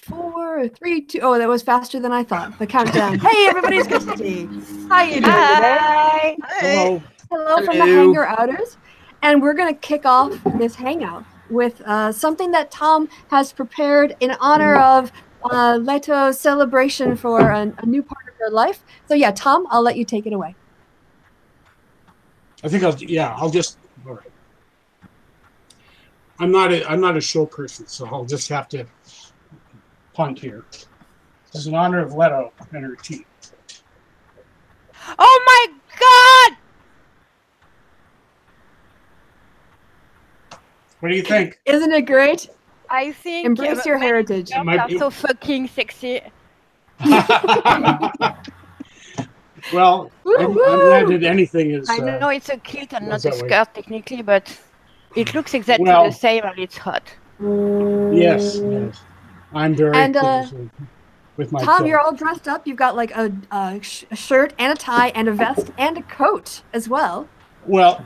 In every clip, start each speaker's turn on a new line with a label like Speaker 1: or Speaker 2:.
Speaker 1: 4, 3, 2. Oh, that was faster than I thought. The countdown. Hey, everybody's Kristi. How you doing today?
Speaker 2: Hello.
Speaker 1: Hello from the Hanger Outers. And we're going to kick off this hangout with something that Tom has prepared in honor of Leto's celebration for a new part of her life. So yeah, Tom, I'll let you take it away.
Speaker 2: I think I'll just. All right. I'm not a show person, so I'll just have to punt here. This is in honor of Leto and her team.
Speaker 3: Oh my God!
Speaker 2: What do you think?
Speaker 1: Isn't it great?
Speaker 3: I think
Speaker 1: embrace your heritage.
Speaker 3: Are so fucking sexy.
Speaker 2: Well, I'm glad that anything is.
Speaker 3: I know it's a kilt and not a skirt technically, but it looks exactly the same and it's hot.
Speaker 2: Yes, I'm very pleased with my
Speaker 1: Tom,
Speaker 2: kilt.
Speaker 1: you're all dressed up. You've got like a shirt and a tie and a vest and a coat as well.
Speaker 2: Well,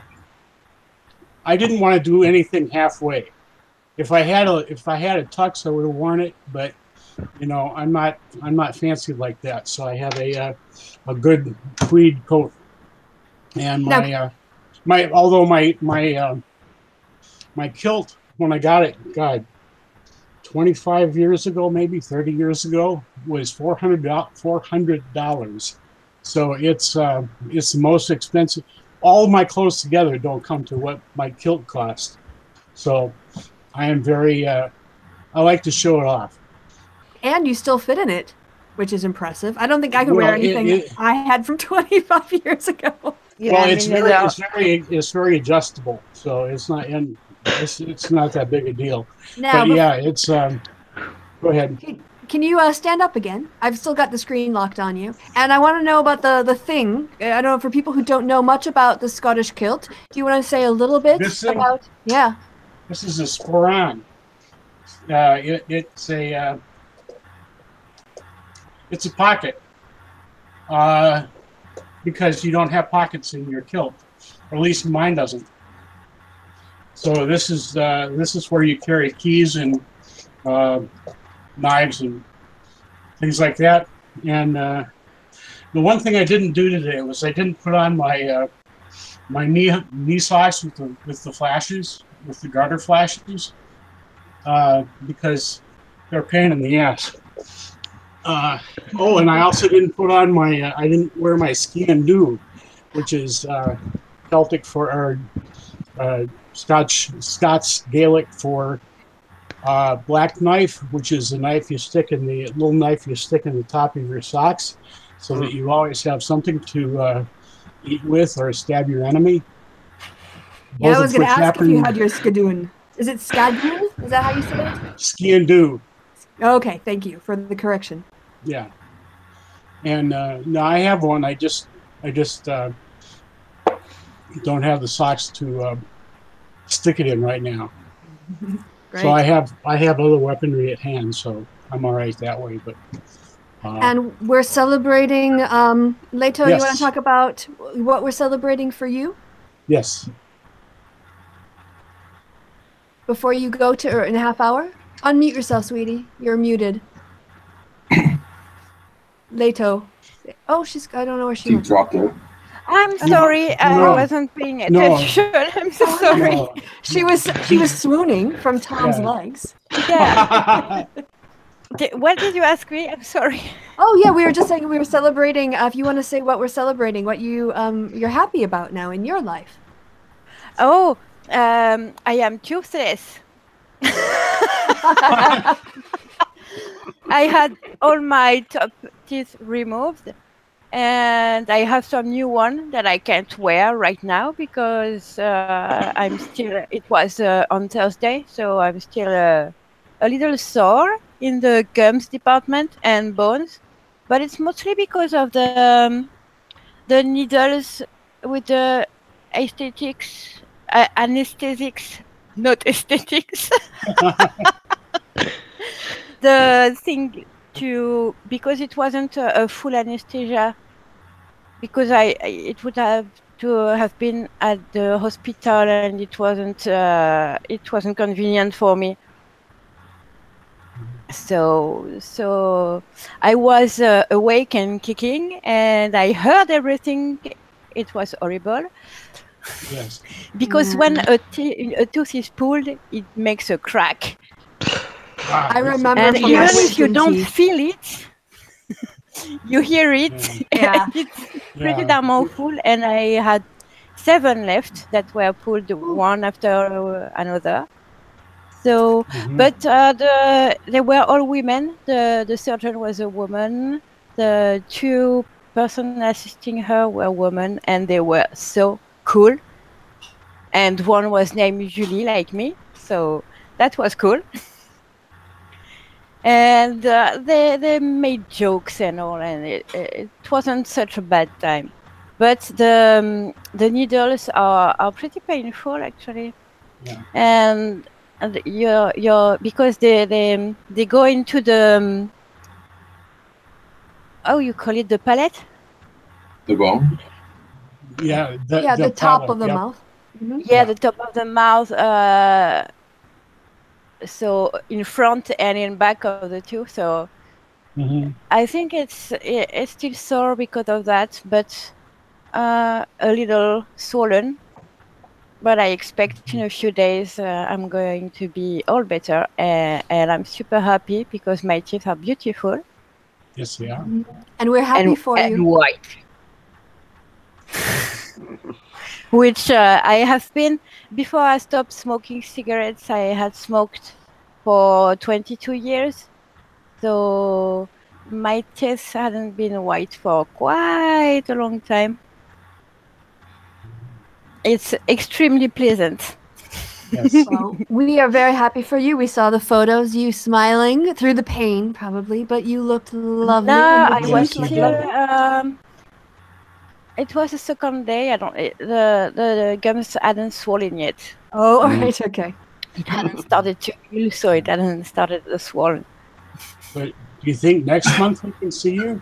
Speaker 2: I didn't want to do anything halfway. If I had a tux, I would have worn it, but you know, I'm not fancy like that. So I have a good tweed coat, and my kilt, when I got it, God, 25 years ago, maybe 30 years ago, was $400. So it's the most expensive. All of my clothes together don't come to what my kilt cost. So I am very, I like to show it off. And you still fit in it, which is impressive. I don't think I could wear anything I had from 25 years ago. Yeah, well, it's very adjustable. So it's not that big a deal. But yeah, it's, go ahead. Can you stand up again? I've still got the screen locked on you. And I want to know about the thing. I don't know, for people who don't know much about the Scottish kilt, do you want to say a little bit about... Yeah. This is a sporan. It's a pocket. Because you don't have pockets in your kilt. Or at least mine doesn't. So this is where you carry keys and knives and things like that. And the one thing I didn't do today was I didn't put on my my knee socks with the flashes, with the garter flashes, because they're a pain in the ass. Oh, and I also didn't put on my I didn't wear my ski and do, which is Celtic for our Scots Gaelic for black knife, which is a knife you stick in the little knife you stick in the top of your socks, so that you always have something to eat with or stab your enemy. Yeah, I was going to ask if you had your skadoon. Is it skadoon? Is that how you say it? Ski and do. Okay, thank you for the correction. Yeah, and no, I have one. I just don't have the socks to stick it in right now. Great. So I have other weaponry at hand, so I'm all right that way. But and we're celebrating. Leto, yes. You want to talk about what we're celebrating for you? Yes. Before you go to in a half hour, unmute yourself, sweetie. You're muted. Leto. Oh, I don't know where she went. Dropped her. I'm sorry, I wasn't paying attention. No. I'm so sorry. No. She was swooning from Tom's legs. Yeah. What did you ask me? I'm sorry. Oh yeah, we were just saying we were celebrating. If you want to say what we're celebrating, what you're happy about now in your life. Oh, I am toothless. I had all my top teeth removed. And I have some new one that I can't wear right now because I'm still. It was on Thursday, so I'm still a little sore in the gums department and bones, but it's mostly because of the needles with the aesthetics, anesthetics, not aesthetics. The thing because it wasn't a full anesthesia. Because it would have to have been at the hospital, and it wasn't convenient for me.
Speaker 3: So I was awake and kicking, and I heard everything. It was horrible.
Speaker 2: Yes.
Speaker 3: Because when a tooth is pulled, it makes a crack.
Speaker 1: I remember.
Speaker 3: And even if you don't feel it, you hear it.
Speaker 1: Yeah.
Speaker 3: It's pretty damn awful. And I had 7 left that were pulled one after another. So, but they were all women. The surgeon was a woman. The 2 persons assisting her were women, and they were so cool. And one was named Julie, like me. So that was cool. And they made jokes and all, and it wasn't such a bad time. But the needles are pretty painful, actually.
Speaker 2: Yeah.
Speaker 3: And you're because they go into the how you call it, the palate?
Speaker 4: The bone?
Speaker 2: Yeah.
Speaker 1: The top of the mouth.
Speaker 3: Mm-hmm. Yeah, the top of the mouth. So in front and in back of the tooth. So I think it's still sore because of that, but a little swollen. But I expect in a few days I'm going to be all better, and I'm super happy because my teeth are beautiful.
Speaker 2: Yes, they are.
Speaker 1: And we're happy for you.
Speaker 3: And white. Which I have been, before I stopped smoking cigarettes, I had smoked for 22 years. So my teeth hadn't been white for quite a long time. It's extremely pleasant.
Speaker 2: Yes.
Speaker 1: Well, we are very happy for you. We saw the photos, you smiling through the pain, probably, but you looked lovely.
Speaker 3: No, I was
Speaker 2: Yes, you
Speaker 3: still. It was the second day. The gums hadn't swollen yet.
Speaker 1: Oh, all right, okay.
Speaker 3: It hadn't started to heal, so it hadn't started to swollen.
Speaker 2: But do you think next month we can see you?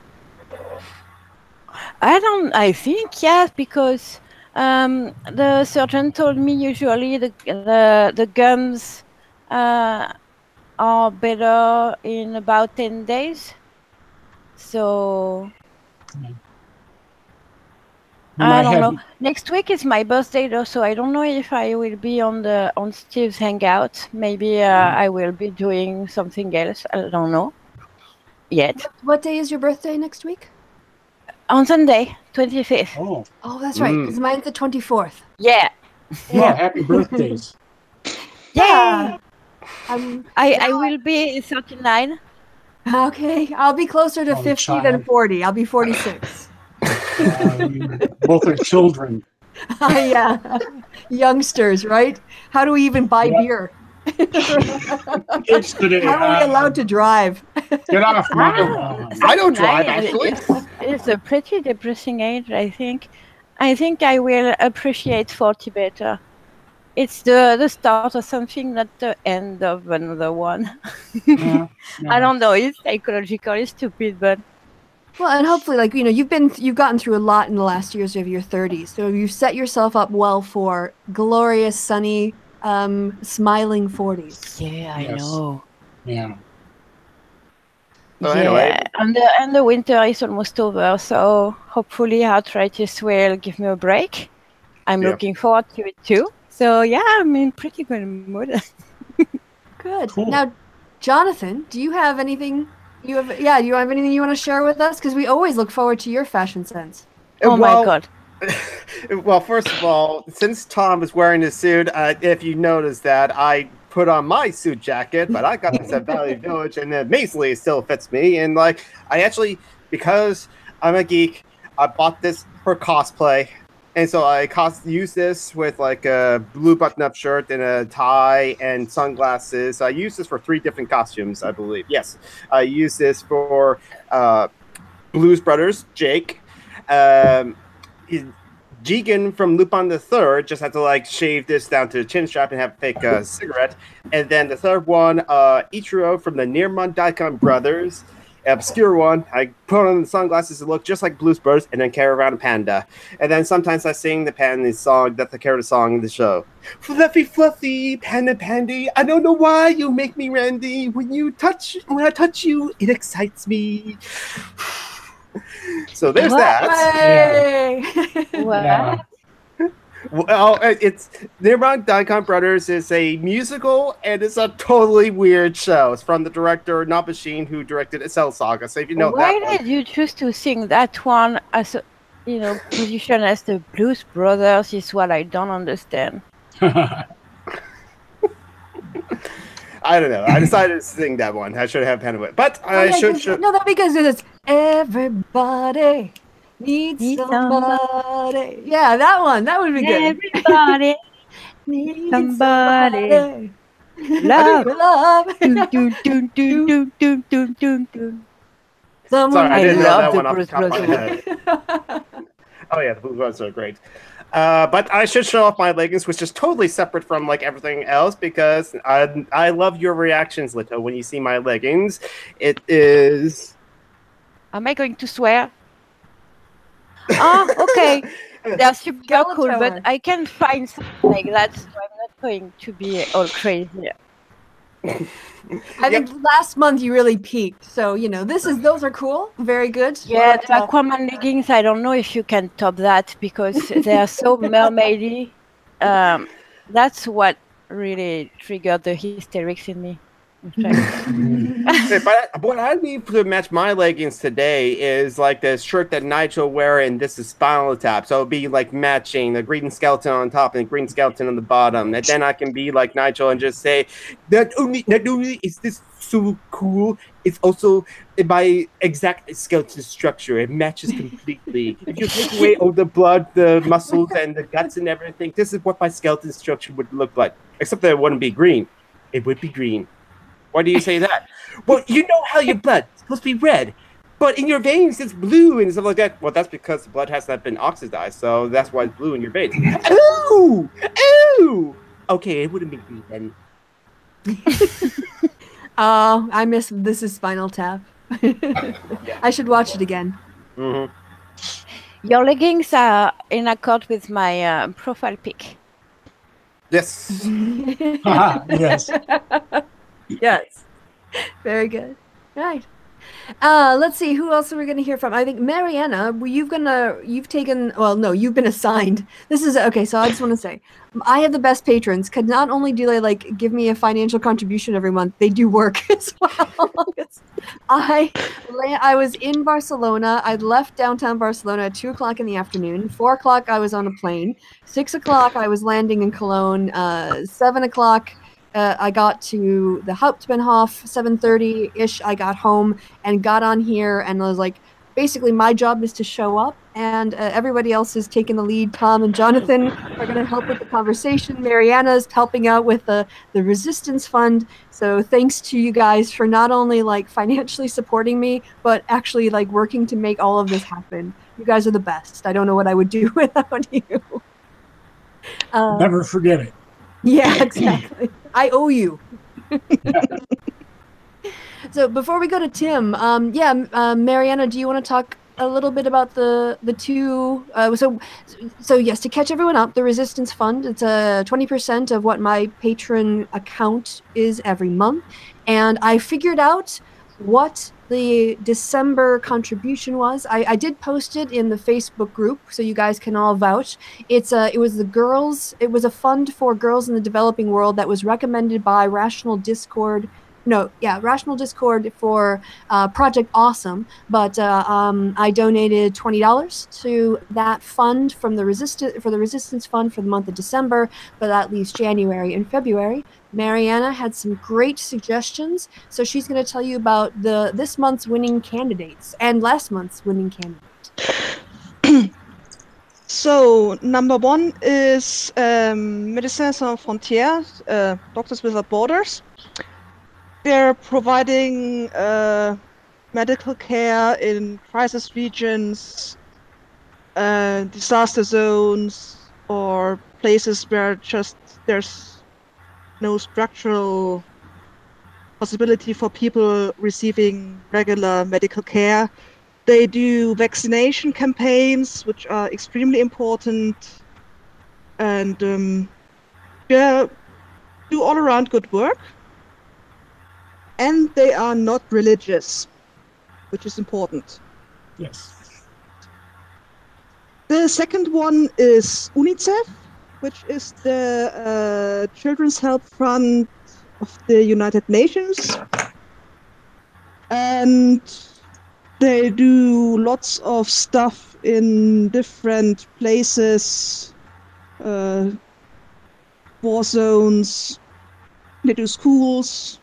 Speaker 3: I think yes, because the surgeon told me usually the gums are better in about 10 days. So. I don't know. Next week is my birthday, though, so I don't know if I will be on Steve's Hangout. Maybe I will be doing something else. I don't know yet.
Speaker 1: What day is your birthday next week?
Speaker 3: On Sunday, 25th.
Speaker 1: Oh, that's right. Because mine's the 24th.
Speaker 3: Yeah.
Speaker 2: Yeah. Happy birthdays.
Speaker 3: Yeah. I will be 39.
Speaker 1: Okay, I'll be closer to 50 than 40. I'll be 46.
Speaker 2: Both are children.
Speaker 1: Yeah, youngsters, right? How do we even buy beer?
Speaker 2: Kids today.
Speaker 1: How are we allowed to drive?
Speaker 2: Get off my
Speaker 4: I don't drive, actually.
Speaker 3: It's a pretty depressing age, I think. I think I will appreciate 40 better. It's the start of something, not the end of another one. I don't know. It's psychologically stupid, but.
Speaker 1: Well, and hopefully, like, you've gotten through a lot in the last years of your 30s. So you've set yourself up well for glorious, sunny, smiling 40s.
Speaker 3: Yeah, I know.
Speaker 2: Yeah.
Speaker 4: So anyway.
Speaker 3: And the winter is almost over, so hopefully arthritis will give me a break. I'm looking forward to it too. So yeah, I'm in pretty good mood. Good.
Speaker 1: Cool. Now, Jonathan, do you have anything? Do you have anything you want to share with us? Because we always look forward to your fashion sense.
Speaker 3: Oh my God.
Speaker 4: Well, first of all, since Tom is wearing his suit, if you notice that I put on my suit jacket, but I got this at Valley Village, and amazingly, it still fits me. And like, I actually, because I'm a geek, I bought this for cosplay, and so I use this with like a blue button-up shirt and a tie and sunglasses. I use this for 3 different costumes, I believe. Yes, I use this for Blues Brothers, Jake. Jigen from Lupin the Third just had to like shave this down to the chin strap and have a fake cigarette. And then the third one, Ichiro from the Nearmon Daikon Brothers. obscure one. I put on the sunglasses to look just like Blues Brothers and then carry around a panda. And then sometimes I sing the panda song, that's the character song in the show. Fluffy, fluffy, panda pandy, I don't know why you make me randy. When I touch you, it excites me. So there's that.
Speaker 3: What?
Speaker 2: Yeah.
Speaker 4: Well, it's Nearby Daikon Brothers is a musical, and it's a totally weird show. It's from the director Nabashin, who directed Cell Saga. So if you know
Speaker 3: Why
Speaker 4: that
Speaker 3: did you choose to sing that one as a, position as the Blues Brothers is what I don't understand.
Speaker 4: I don't know. I decided to sing that one. I should have handled it, but I should.
Speaker 1: No, that because it's everybody needs somebody. Yeah, that one. That would be good.
Speaker 3: Everybody
Speaker 1: needs
Speaker 3: somebody.
Speaker 1: Love.
Speaker 4: Sorry, I didn't know that one off the
Speaker 3: Blues
Speaker 4: top of my
Speaker 3: Brothers.
Speaker 4: head. Oh yeah, the Blues Brothers are great. But I should show off my leggings, which is totally separate from like everything else, because I love your reactions, Lito, when you see my leggings. It is.
Speaker 3: Am I going to swear? Oh, okay. They're super cool, but I can find something like that, so I'm not going to be all crazy.
Speaker 1: I think last month you really peaked, so those are cool, very good.
Speaker 3: Yeah, the Aquaman leggings. I don't know if you can top that because they are so mermaidy. That's what really triggered the hysterics in me.
Speaker 4: But what I need to match my leggings today is like the shirt that Nigel wear, and this is Spinal Tap. So it'll be like matching the green skeleton on top and the green skeleton on the bottom. And then I can be like Nigel and just say, not only is this so cool, it's also my exact skeleton structure. It matches completely. If you take away all the blood, the muscles, and the guts and everything, this is what my skeleton structure would look like. Except that it wouldn't be green. It would be green. Why do you say that? Well, you know how your blood is supposed to be red, but in your veins it's blue and stuff like that. Well, that's because the blood has not been oxidized, so that's why it's blue in your veins. Ooh! Ooh! Okay, it wouldn't be green then.
Speaker 1: Oh, I miss This Is Spinal Tap. I should watch it again.
Speaker 4: Mm-hmm.
Speaker 3: Your leggings are in accord with my profile pic.
Speaker 4: Yes.
Speaker 2: Yes.
Speaker 1: Yes. Very good. Right. Let's see, who else are we going to hear from? I think Mariana, you've been assigned. This is, okay, so I just want to say, I have the best patrons, because not only do they, give me a financial contribution every month, they do work as well. I was in Barcelona. I left downtown Barcelona at 2 o'clock in the afternoon. 4 o'clock, I was on a plane. 6 o'clock, I was landing in Cologne. 7 o'clock, I got to the Hauptbahnhof. 7:30-ish, I got home and got on here, and I was like, basically my job is to show up, and everybody else is taking the lead. Tom and Jonathan are going to help with the conversation. Mariana is helping out with the Resistance Fund. So thanks to you guys for not only financially supporting me, but actually working to make all of this happen. You guys are the best. I don't know what I would do without you.
Speaker 2: Never forget it.
Speaker 1: Yeah, exactly. I owe you. So before we go to Tim, Mariana, do you want to talk a little bit about the two? So yes, to catch everyone up, the Resistance Fund, it's 20% of what my Patron account is every month, and I figured out what the December contribution was. I did post it in the Facebook group, so you guys can all vouch. It was a fund for girls in the developing world that was recommended by Rational Discord for Project Awesome, but I donated $20 to that fund for the Resistance Fund for the month of December, but that leaves January and February. Mariana had some great suggestions, so she's going to tell you about this month's winning candidates and last month's winning candidate.
Speaker 5: So number one is Médecins Sans Frontières, Doctors Without Borders. They're providing medical care in crisis regions, disaster zones, or places where just there's no structural possibility for people receiving regular medical care. They do vaccination campaigns, which are extremely important, and do all around good work. And they are not religious, which is important.
Speaker 2: Yes.
Speaker 5: The second one is UNICEF, which is the Children's Health Fund of the United Nations. And they do lots of stuff in different places, war zones. They do schools.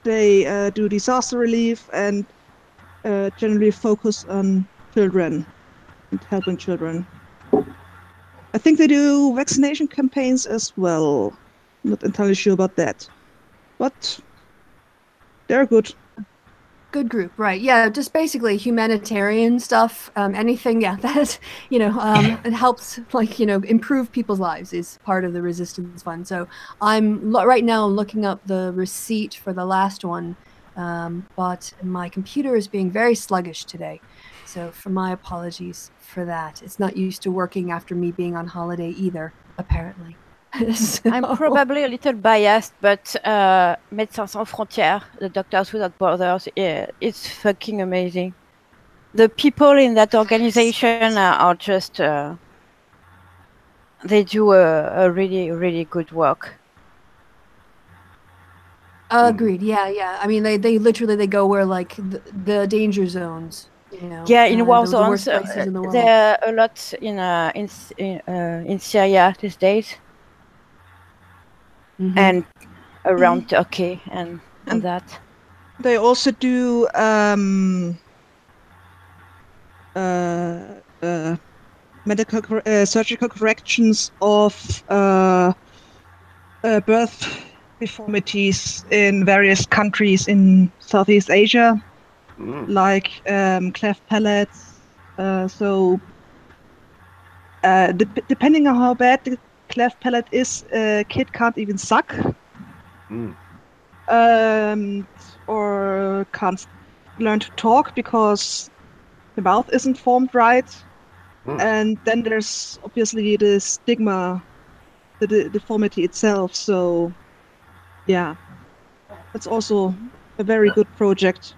Speaker 5: They do disaster relief and generally focus on children and helping children. I think they do vaccination campaigns as well. I'm not entirely sure about that, but they're good.
Speaker 1: Good group, right? Yeah, just basically humanitarian stuff. Anything, yeah, that it helps, like improve people's lives is part of the Resistance Fund. So I'm right now looking up the receipt for the last one, but my computer is being very sluggish today. So for my apologies for that. It's not used to working after me being on holiday either, apparently. So.
Speaker 3: I'm probably a little biased, but Médecins Sans Frontières, the Doctors Without Borders, it's fucking amazing. The people in that organization are just, they do a really, really good work.
Speaker 1: Agreed. Yeah. I mean, they literally go where like the danger zones.
Speaker 3: Yeah, in war zones, there are a lot in Syria these days. Mm-hmm. And around Turkey and that.
Speaker 5: They also do medical surgical corrections of birth deformities in various countries in Southeast Asia, like cleft palates. Depending on how bad the cleft palate is, a kid can't even suck, or can't learn to talk because the mouth isn't formed right. And then there's obviously the stigma, the deformity itself. So yeah, that's also a very good project.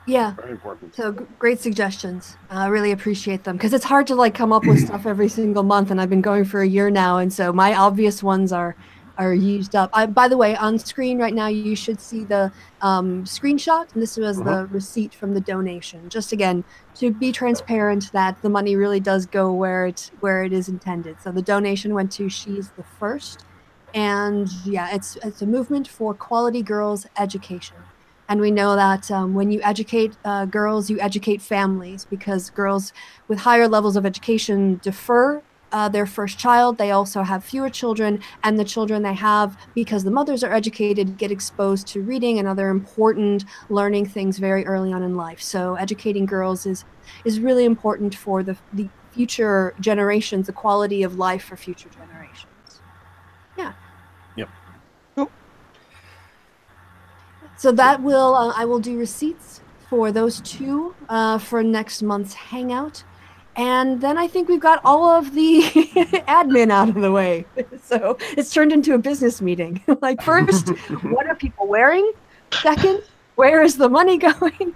Speaker 1: Yeah.
Speaker 4: Very important.
Speaker 1: So great suggestions. I really appreciate them because it's hard to like come up with stuff every single month, and I've been going for a year now, and so my obvious ones are used up. By the way, on screen right now you should see the screenshot, and this was the receipt from the donation. Just again to be transparent that the money really does go where it is intended. So the donation went to She's the First, and yeah, it's a movement for quality girls' education. And we know that when you educate girls, you educate families, because girls with higher levels of education defer their first child. They also have fewer children, and the children they have, because the mothers are educated, get exposed to reading and other important learning things very early on in life. So educating girls is really important for the future generations, the quality of life for future generations. Yeah.
Speaker 4: Yep.
Speaker 1: So that will, I will do receipts for those two for next month's Hangout. And then I think we've got all of the admin out of the way. So it's turned into a business meeting. Like first, what are people wearing? Second, where is the money going?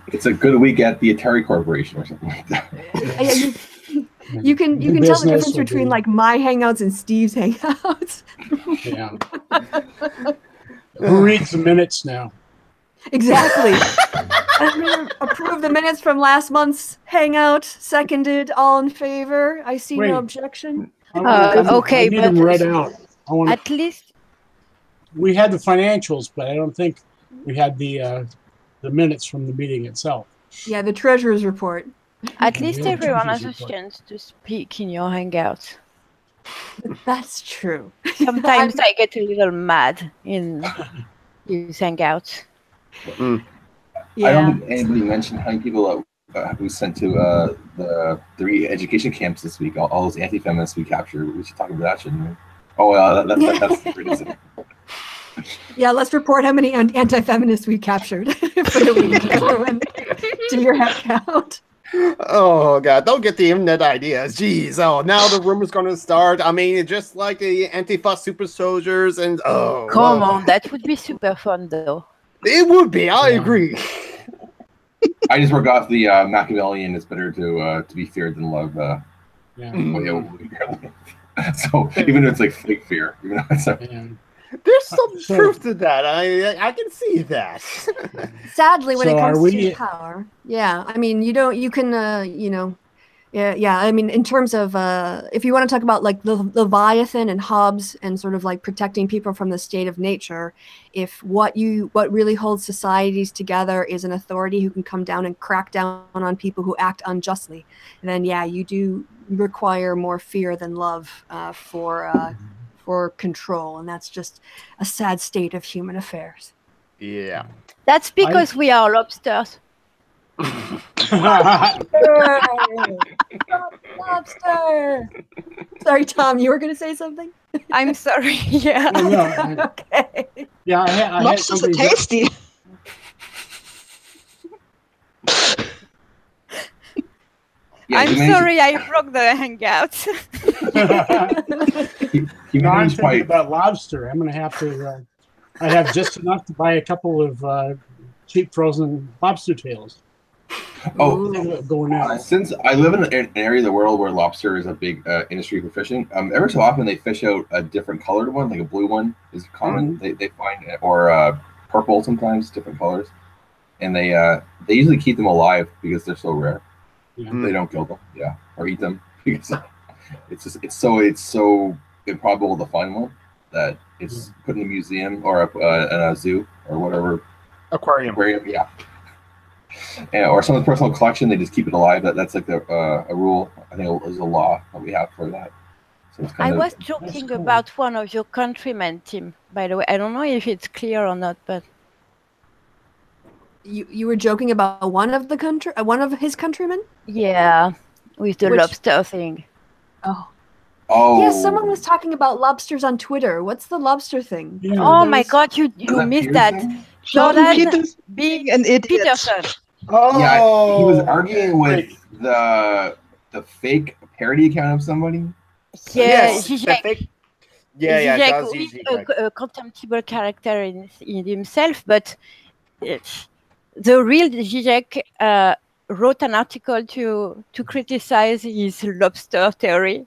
Speaker 6: It's a good week at the Attire Corporation or something like that.
Speaker 1: You can tell the difference between like my Hangouts and Steve's Hangouts.
Speaker 2: Yeah. Who reads the minutes now?
Speaker 1: Exactly. I'm going to approve the minutes from last month's Hangout. Seconded. All in favor? I see no objection.
Speaker 3: Okay,
Speaker 2: I need them read out.
Speaker 3: At least
Speaker 2: we had the financials, but I don't think we had the minutes from the meeting itself.
Speaker 1: Yeah, the treasurer's report.
Speaker 3: At least everyone has a chance to speak in your Hangout.
Speaker 1: That's true.
Speaker 3: Sometimes I get a little mad in these Hangouts.
Speaker 6: Yeah. I don't think anybody mentioned how many people we sent to the 3 education camps this week. All those anti-feminists we captured. We should talk about that, shouldn't we? Oh, that's the reason.
Speaker 1: Yeah, let's report how many anti-feminists we captured for the week. Do your head count.
Speaker 4: Oh god, don't get the internet ideas. Jeez, oh, now the rumor's gonna start. I mean, just like the Antifa super soldiers and
Speaker 3: Come on, that would be super fun though.
Speaker 4: It would be, I agree.
Speaker 6: I just work off the Machiavellian. It's better to be feared than loved. So even if it's like fake fear, even though it's
Speaker 4: there's some truth to that. I can see that.
Speaker 1: Sadly, when it comes to power, yeah. I mean, you can, yeah. I mean, in terms of, if you want to talk about like the Leviathan and Hobbes and sort of like protecting people from the state of nature, if what really holds societies together is an authority who can come down and crack down on people who act unjustly, then yeah, you do require more fear than love for control, and that's just a sad state of human affairs.
Speaker 4: Yeah.
Speaker 3: That's because we are lobsters.
Speaker 1: Lobster. Sorry, Tom, you were going to say something?
Speaker 3: I'm sorry. Yeah.
Speaker 2: No,
Speaker 1: okay.
Speaker 2: Yeah, I
Speaker 5: lobsters are tasty.
Speaker 6: Yeah,
Speaker 3: I'm sorry, I broke the Hangout.
Speaker 2: No, I'm thinking about lobster. I'm going to have to. I have just enough to buy a couple of cheap frozen lobster tails. Going out.
Speaker 6: Since I live in an area of the world where lobster is a big industry for fishing, every so often they fish out a different colored one, like a blue one is common. They find, or purple sometimes, different colors, and they usually keep them alive because they're so rare. They don't kill them, or eat them because it's so improbable to find one that it's put in a museum or in a zoo or whatever
Speaker 4: aquarium,
Speaker 6: yeah. Or someone's personal collection, they just keep it alive. That's like a rule. I think there's a law that we have for that. So
Speaker 3: I was joking about one of your countrymen, Tim. By the way, I don't know if it's clear or not, but
Speaker 1: you were joking about one of his countrymen.
Speaker 3: Yeah, with the lobster thing.
Speaker 6: Oh.
Speaker 1: Yes, someone was talking about lobsters on Twitter. What's the lobster thing?
Speaker 3: Yeah, oh my God, you missed that. Jordan
Speaker 5: being an idiot.
Speaker 3: Peterson.
Speaker 6: Oh. Yeah, he was arguing with the fake parody account of somebody.
Speaker 3: Yeah,
Speaker 4: Zizek.
Speaker 3: Zizek, a contemptible character in himself, but the real Zizek wrote an article to criticize his lobster theory.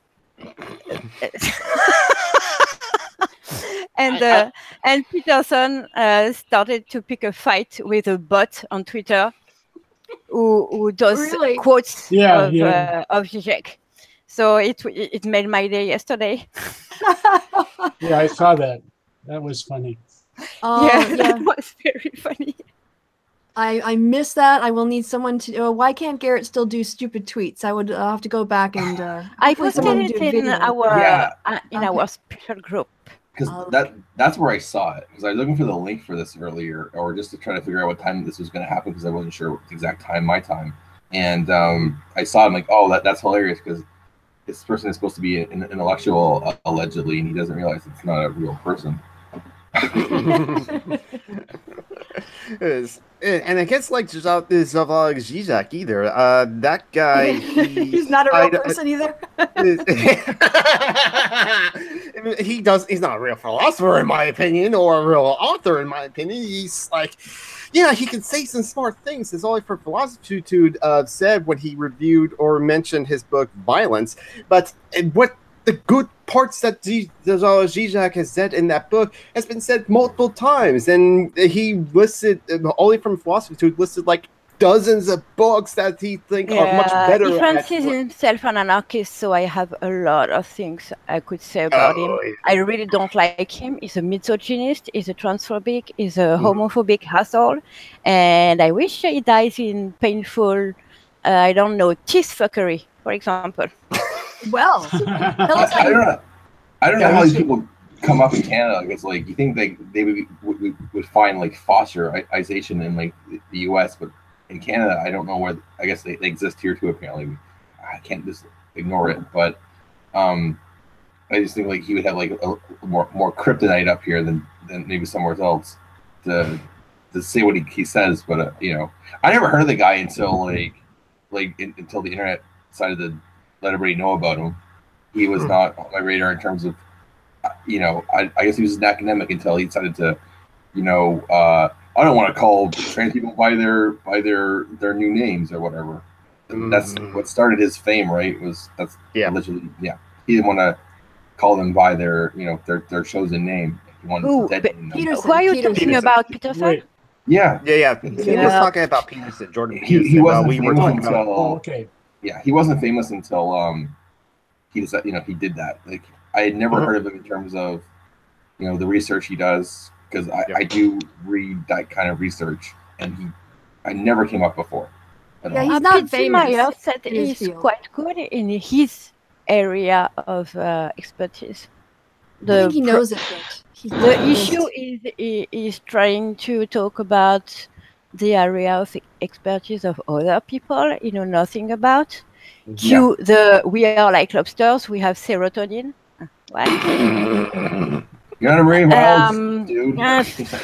Speaker 3: And Peterson started to pick a fight with a bot on Twitter who does quotes of Zizek. So it made my day yesterday.
Speaker 2: Yeah, I saw that. That was funny.
Speaker 3: That was very funny.
Speaker 1: I missed that. I will need someone to. Why can't Garrett still do stupid tweets? I'll have to go back and.
Speaker 3: I posted it in our special group.
Speaker 6: Because that's where I saw it. Because I was looking for the link for this earlier, or just to try to figure out what time this was going to happen, because I wasn't sure the exact time, my time. And I saw it, I'm like, oh, that's hilarious, because this person is supposed to be an intellectual, allegedly, and he doesn't realize it's not a real person.
Speaker 4: And I guess like Zizek either. That guy,
Speaker 1: he's not a real person either.
Speaker 4: He's not a real philosopher in my opinion, or a real author in my opinion. He's like, he can say some smart things. His Only for Philosophitude said when he reviewed or mentioned his book Violence, but what the good parts that Zizek has said in that book has been said multiple times, and he listed Only from Philosophitude listed like dozens of books that he thinks are much better.
Speaker 3: He fancies himself an anarchist, so I have a lot of things I could say about him. I really don't like him. He's a misogynist, he's a transphobic, he's a homophobic asshole, and I wish he dies in painful, I don't know, teeth fuckery, for example.
Speaker 1: Well,
Speaker 6: I don't know how these people come up in Canada. It's like, you think they would find like fosterization in like the U.S., but in Canada, I don't know where. I guess they exist here too. Apparently, I can't just ignore it. But I just think like he would have like a more kryptonite up here than maybe somewhere else to say what he says. But you know, I never heard of the guy until until the internet decided to let everybody know about him. He was not on my radar in terms of, you know, I guess he was an academic until he decided to, you know, I don't want to call trans people by their new names or whatever. That's what started his fame, right? Allegedly, yeah. He didn't want to call them by their, you know, their chosen name. He wanted to deaden them.
Speaker 3: Who are you talking about, Peterson?
Speaker 2: Right.
Speaker 6: Yeah.
Speaker 4: He was talking about Peterson, Jordan Peterson.
Speaker 6: He wasn't
Speaker 4: we were
Speaker 6: famous
Speaker 4: talking about.
Speaker 6: until,
Speaker 2: okay.
Speaker 6: Yeah, he wasn't famous until he decided, you know, he did that. Like I had never heard of him in terms of, you know, the research he does, because I do read that kind of research, and I never came up before.
Speaker 1: Yeah, he's not famous.
Speaker 3: Said he's quite good in his area of expertise.
Speaker 1: I think he knows it.
Speaker 3: The issue is trying to talk about the area of expertise of other people you know nothing about.
Speaker 6: Yeah.
Speaker 3: We are like lobsters. We have serotonin. What?
Speaker 6: You're not a marine biologist, dude.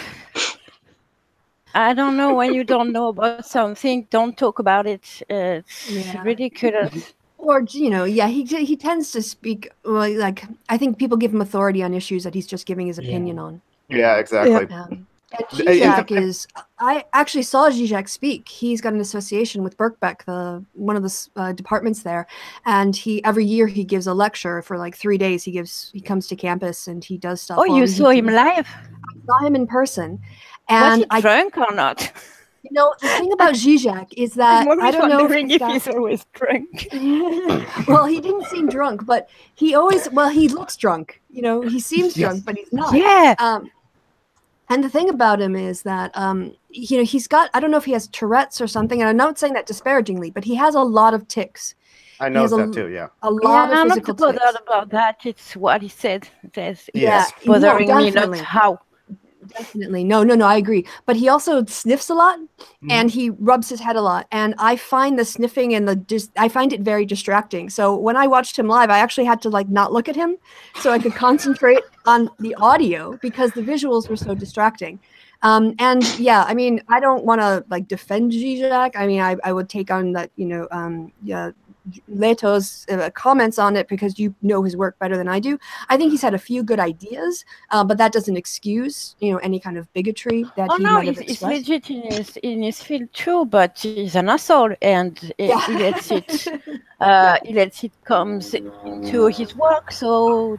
Speaker 3: I don't know, when you don't know about something, don't talk about it. It's ridiculous.
Speaker 1: Or, you know, he tends to speak, well, like, I think people give him authority on issues that he's just giving his opinion on.
Speaker 4: Yeah, exactly.
Speaker 1: And Zizek I actually saw Zizek speak. He's got an association with Burqas, one of the departments there, and every year he gives a lecture for like 3 days. He comes to campus and he does stuff.
Speaker 3: Oh, you saw him live?
Speaker 1: I saw him in person. And
Speaker 3: was he drunk or not?
Speaker 1: You know, the thing about Zizek is that I don't know
Speaker 3: if he's always drunk.
Speaker 1: Well, he didn't seem drunk, but he looks drunk. You know, he seems drunk, but he's not.
Speaker 3: Yeah.
Speaker 1: And the thing about him is that, you know, he's got, I don't know if he has Tourette's or something, and I'm not saying that disparagingly, but he has a lot of tics.
Speaker 4: I know that too, yeah.
Speaker 1: A lot of
Speaker 3: I'm
Speaker 1: physical
Speaker 3: not
Speaker 1: tics.
Speaker 3: bothered about that. It's what he said. It's
Speaker 1: Yeah,
Speaker 3: bothering
Speaker 1: no,
Speaker 3: me, not how.
Speaker 1: Definitely. No, I agree. But he also sniffs a lot and he rubs his head a lot. And I find the sniffing and I find it very distracting. So when I watched him live, I actually had to like not look at him so I could concentrate on the audio because the visuals were so distracting. And yeah, I mean, I don't want to like defend Zizek. I mean, I would take on that, you know, Leto's comments on it because you know his work better than I do. I think he's had a few good ideas, but that doesn't excuse, you know, any kind of bigotry that he might have expressed.
Speaker 3: He's legit in his field too, but he's an asshole, and he lets it comes into his work. So,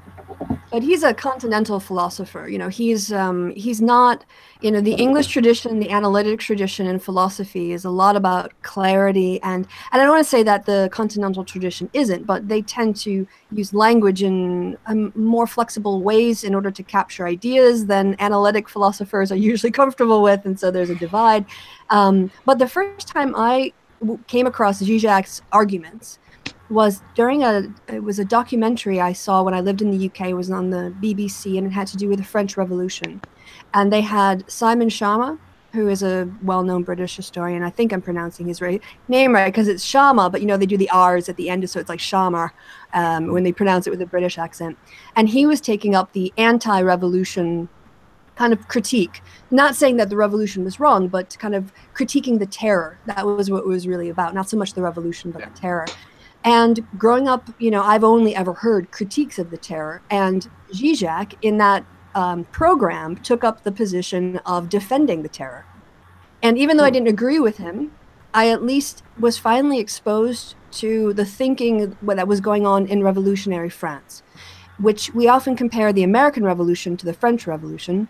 Speaker 1: but he's a continental philosopher. You know, he's not. You know, the English tradition, the analytic tradition in philosophy is a lot about clarity, and I don't want to say that the continental tradition isn't, but they tend to use language in more flexible ways in order to capture ideas than analytic philosophers are usually comfortable with, and so there's a divide. But the first time I came across Zizek's arguments was during it was a documentary I saw when I lived in the UK. It was on the BBC, and it had to do with the French Revolution. And they had Simon Schama, who is a well-known British historian. I think I'm pronouncing his name right because it's Shama, but you know they do the R's at the end, so it's like Shamar when they pronounce it with a British accent. And he was taking up the anti-revolution kind of critique, not saying that the revolution was wrong, but kind of critiquing the terror. That was what it was really about, not so much the revolution, but the terror. And growing up, you know, I've only ever heard critiques of the terror, and Zizek in that program took up the position of defending the terror. And even though I didn't agree with him, I at least was finally exposed to the thinking that was going on in revolutionary France, which we often compare the American Revolution to the French Revolution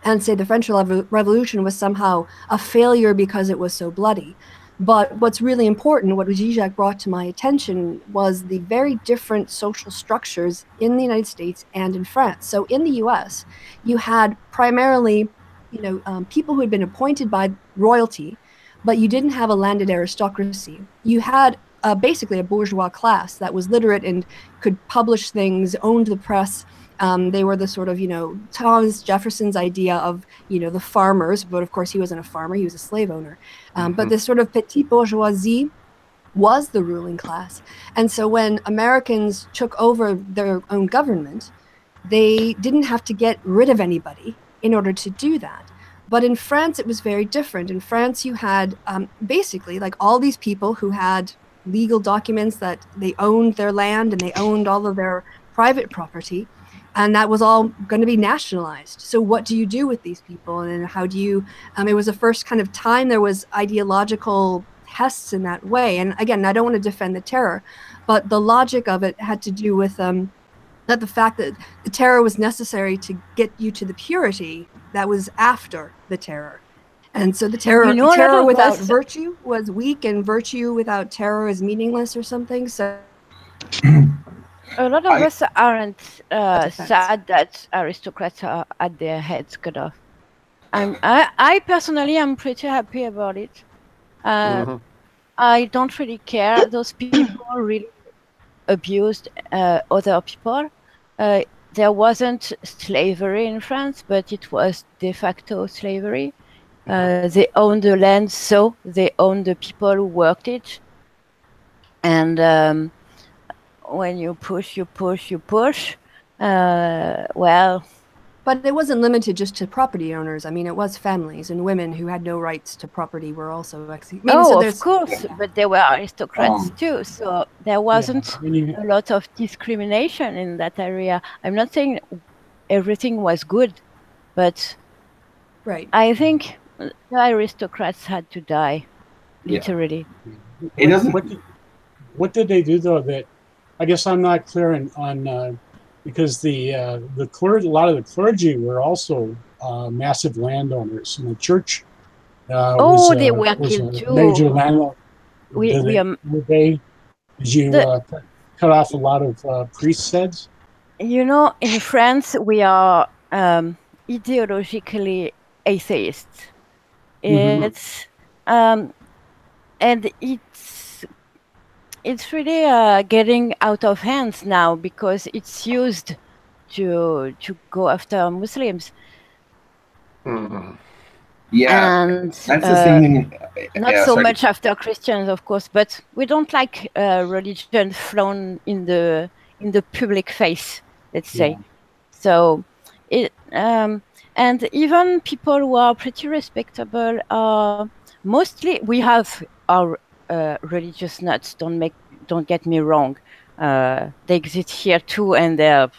Speaker 1: and say the French Revolution was somehow a failure because it was so bloody. But what's really important, what Zizek brought to my attention, was the very different social structures in the United States and in France. So in the US, you had primarily, you know, people who had been appointed by royalty, but you didn't have a landed aristocracy. You had basically a bourgeois class that was literate and could publish things, owned the press. They were the sort of, you know, Thomas Jefferson's idea of, you know, the farmers, but of course he wasn't a farmer, he was a slave owner. But this sort of petite bourgeoisie was the ruling class. And so when Americans took over their own government, they didn't have to get rid of anybody in order to do that. But in France, it was very different. In France, you had basically like all these people who had legal documents that they owned their land and they owned all of their private property. And that was all going to be nationalized. So what do you do with these people? And how do you, it was the first kind of time there was ideological tests in that way. And again, I don't want to defend the terror, but the logic of it had to do with that the fact that the terror was necessary to get you to the purity that was after the terror. And so the terror, terror without virtue was weak, and virtue without terror is meaningless or something. So
Speaker 3: a lot of us aren't sad that aristocrats are at their heads cut off. I personally am pretty happy about it. I don't really care. Those people really abused other people. There wasn't slavery in France, but it was de facto slavery. They owned the land, so they owned the people who worked it. And when you push, well...
Speaker 1: But it wasn't limited just to property owners. I mean, it was families and women who had no rights to property were also executed.
Speaker 3: Of course, but there were aristocrats too, so there wasn't a lot of discrimination in that area. I'm not saying everything was good, but I think the aristocrats had to die, literally.
Speaker 2: What did they do though? That I guess I'm not clear on. Because a lot of the clergy were also massive landowners, and the church
Speaker 3: they were killed too.
Speaker 2: Major landlord. Did you cut off a lot of priests' heads?
Speaker 3: You know, in France, we are ideologically atheists. It's and it's really getting out of hands now because it's used to go after Muslims.
Speaker 6: Yeah,
Speaker 3: and
Speaker 6: that's the same thing.
Speaker 3: Not so much after Christians, of course, but we don't like religion flown in the public face, let's say. So it and even people who are pretty respectable are mostly we have our religious nuts. Don't get me wrong. They exist here too, and they're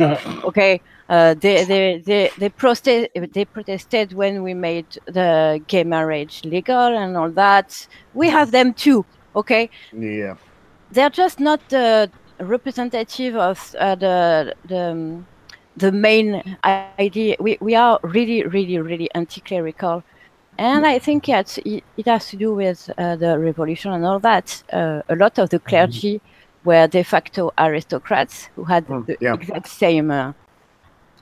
Speaker 3: okay. They protested when we made the gay marriage legal and all that. We have them too. Okay.
Speaker 4: Yeah.
Speaker 3: They're just not the representative of the main idea. We are really anti-clerical. And I think it has to do with the revolution and all that. A lot of the clergy were de facto aristocrats who had the exact same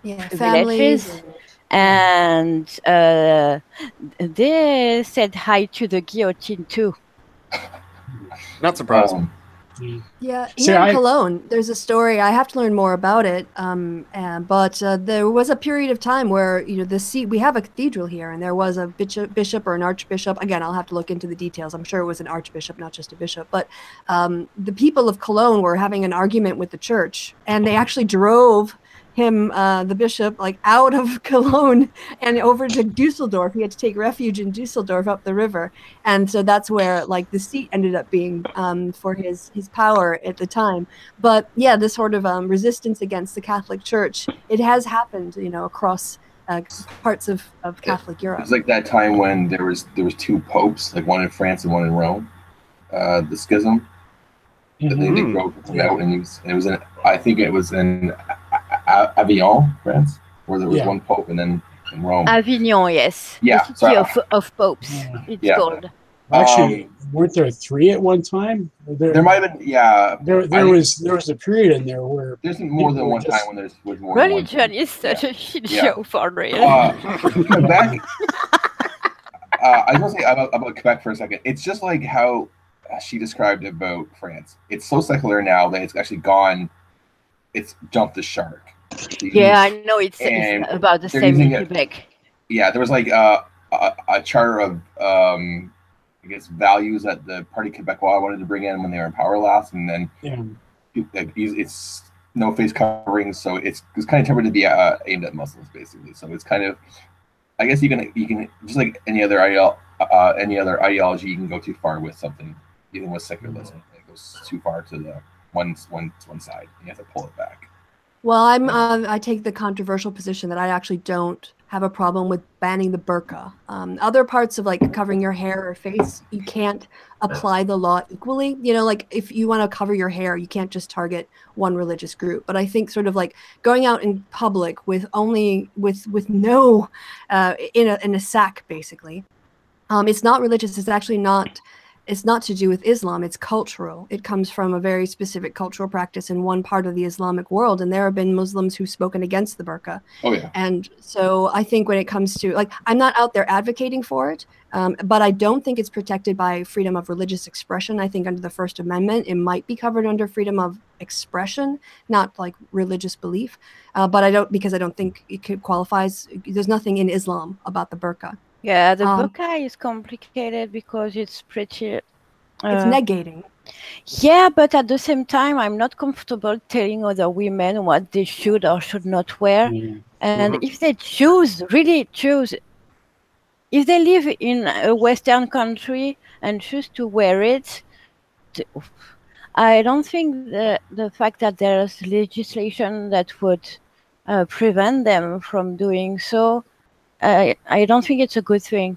Speaker 3: privileges. And they said hi to the guillotine too.
Speaker 4: Not surprising.
Speaker 1: Yeah, here in Cologne, there's a story. I have to learn more about it. But there was a period of time where we have a cathedral here, and there was a bishop or an archbishop. Again, I'll have to look into the details. I'm sure it was an archbishop, not just a bishop. But the people of Cologne were having an argument with the church, and they actually drove him, the bishop, like out of Cologne and over to Dusseldorf. He had to take refuge in Dusseldorf up the river, and so that's where like the seat ended up being for his power at the time. But yeah, this sort of resistance against the Catholic Church, it has happened, across parts of Catholic Europe.
Speaker 6: It was like that time when there was two popes, like one in France and one in Rome. The schism. They broke out, and it was in, I think it was in Avignon, France, where there was one pope, and then in Rome.
Speaker 3: Avignon, yes.
Speaker 6: Yeah,
Speaker 3: the city of popes. It's called.
Speaker 2: Actually, weren't there three at one time?
Speaker 6: There might have been. Yeah.
Speaker 2: There was a period in there where
Speaker 6: there's more than one time when there's more.
Speaker 3: Religion is such a shit show for real.
Speaker 6: Quebec. I was going to say about Quebec for a second. It's just like how she described about France. It's so secular now that it's actually gone. It's jumped the shark.
Speaker 3: Yeah, I know it's about the same in Quebec.
Speaker 6: Yeah, there was like a charter of I guess, values that the Parti Québécois wanted to bring in when they were in power last, and then it's no face covering, so it's kind of tempered to be aimed at Muslims, basically. So it's kind of, I guess you can just like any other ideology, you can go too far with something, even with secularism. It goes too far to the one side. You have to pull it back.
Speaker 1: Well, I take the controversial position that I actually don't have a problem with banning the burqa. Other parts of like covering your hair or face, you can't apply the law equally. You know, like if you want to cover your hair, you can't just target one religious group. But I think sort of like going out in public with only with no in a sack, basically. It's not religious. It's actually not. It's not to do with Islam. It's cultural. It comes from a very specific cultural practice in one part of the Islamic world. And there have been Muslims who've spoken against the burqa.
Speaker 6: Oh, yeah.
Speaker 1: And so I think when it comes to, like, I'm not out there advocating for it, but I don't think it's protected by freedom of religious expression. I think under the First Amendment, it might be covered under freedom of expression, not like religious belief. But I don't think it qualifies. There's nothing in Islam about the burqa.
Speaker 3: Yeah, the burqa is complicated because it's pretty...
Speaker 1: it's negating.
Speaker 3: Yeah, but at the same time, I'm not comfortable telling other women what they should or should not wear. And if they really choose, if they live in a Western country and choose to wear it, I don't think the fact that there's legislation that would prevent them from doing so, I don't think it's a good thing.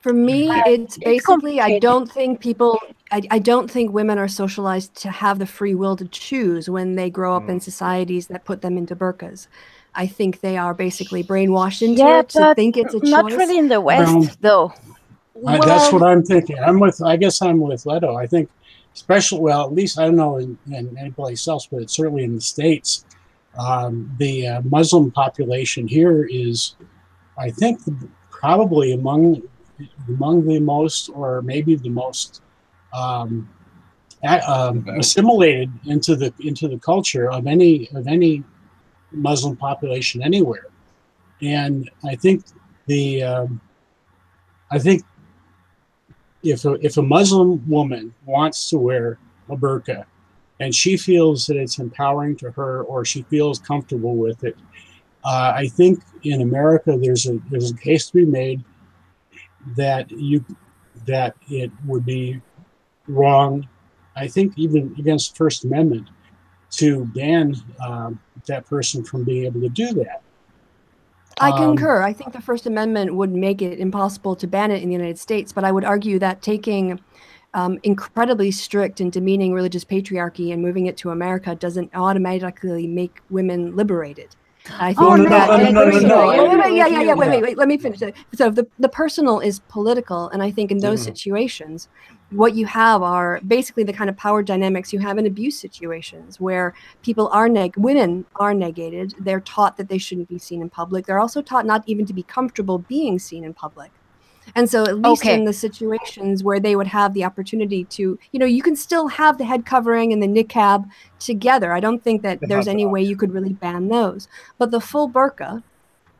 Speaker 1: For me, it's basically, I don't think women are socialized to have the free will to choose when they grow up in societies that put them into burqas. I think they are basically brainwashed into it to think it's a choice.
Speaker 3: Not really in the West, though.
Speaker 2: That's what I'm thinking. I guess I'm with Leto. I think, especially, well, at least I don't know in any place else, but certainly in the States, the Muslim population here is, I think, probably among the most, or maybe the most assimilated into the culture of any Muslim population anywhere. And I think if a Muslim woman wants to wear a burqa and she feels that it's empowering to her, or she feels comfortable with it, I think in America there's a case to be made that it would be wrong, I think, even against First Amendment, to ban that person from being able to do that.
Speaker 1: I concur. I think the First Amendment would make it impossible to ban it in the United States, but I would argue that taking incredibly strict and demeaning religious patriarchy and moving it to America doesn't automatically make women liberated. I think wait, let me finish it. So the personal is political, and I think in those situations, what you have are basically the kind of power dynamics you have in abuse situations where women are negated. They're taught that they shouldn't be seen in public. They're also taught not even to be comfortable being seen in public. And so at least in the situations where they would have the opportunity to, you can still have the head covering and the niqab together. I don't think that there's any way you could really ban those. But the full burqa,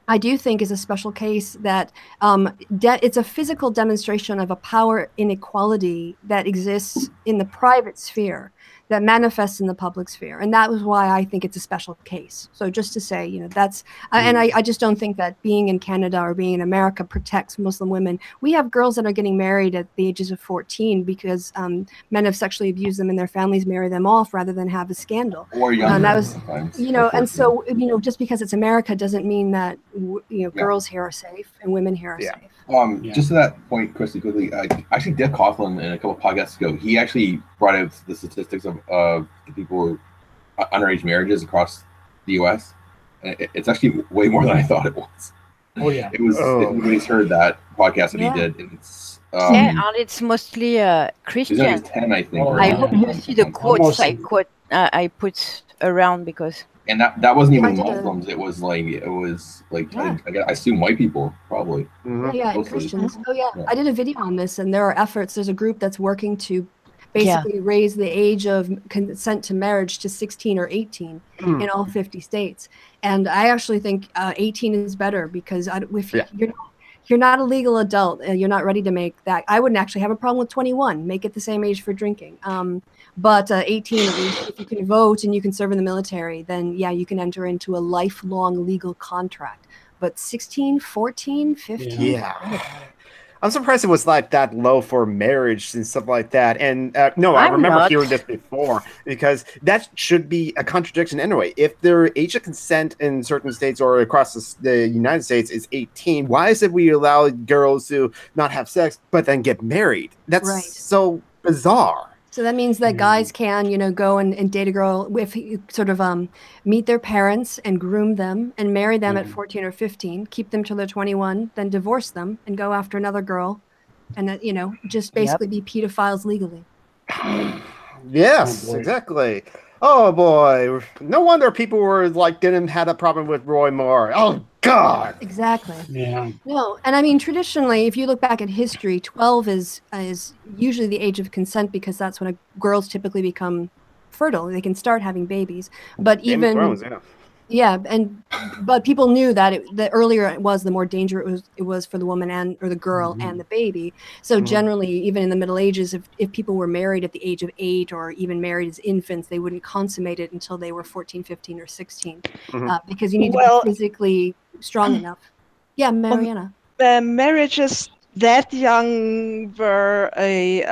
Speaker 1: I do think, is a special case that it's a physical demonstration of a power inequality that exists in the private sphere that manifests in the public sphere. And that was why I think it's a special case. So just to say, that's, and I just don't think that being in Canada or being in America protects Muslim women. We have girls that are getting married at the ages of 14 because men have sexually abused them and their families marry them off rather than have a scandal.
Speaker 6: Or younger,
Speaker 1: that was, and so, just because it's America doesn't mean that, girls here are safe and women here are safe.
Speaker 6: Just to that point, Kristi, quickly, actually, Dick Coughlin, in a couple of podcasts ago, he actually brought out the statistics of the people underage marriages across the U.S. And it's actually way more than I thought it was.
Speaker 2: Oh yeah,
Speaker 6: it was. Everybody's heard that podcast that he did, and it's
Speaker 3: and it's mostly Christian.
Speaker 6: He's 10, I think.
Speaker 3: I hope you see the quotes I put around because.
Speaker 6: And that wasn't even Muslims. It was like I assume white people probably.
Speaker 1: Christians. I did a video on this, and there are efforts. There's a group that's working to basically raise the age of consent to marriage to 16 or 18 in all 50 states. And I actually think 18 is better because you're not a legal adult. You're not ready to make that. I wouldn't actually have a problem with 21. Make it the same age for drinking. But 18, at least, if you can vote and you can serve in the military, then yeah, you can enter into a lifelong legal contract. But 16, 14, 15?
Speaker 4: Yeah. I'm surprised it was like that low for marriage and stuff like that. And no, I remember hearing this before, because that should be a contradiction anyway. If their age of consent in certain states or across the United States is 18, why is it we allow girls to not have sex but then get married? That's so bizarre.
Speaker 1: So that means that guys can, go and date a girl if you sort of meet their parents and groom them and marry them at 14 or 15, keep them till they're 21, then divorce them and go after another girl, and that just basically be pedophiles legally.
Speaker 4: Yes, exactly. Oh boy, no wonder people were like didn't have a problem with Roy Moore. Oh God.
Speaker 1: Exactly.
Speaker 2: Yeah.
Speaker 1: No, and I mean traditionally, if you look back at history, 12 is usually the age of consent, because that's when girls typically become fertile. They can start having babies. But even
Speaker 4: Thrones,
Speaker 1: but people knew that the earlier it was, the more danger it was for the woman or the girl and the baby. So generally, even in the Middle Ages, if people were married at the age of 8 or even married as infants, they wouldn't consummate it until they were 14, 15, or 16, because you need to be physically strong enough. Yeah, Mariana.
Speaker 5: Marriages that young were a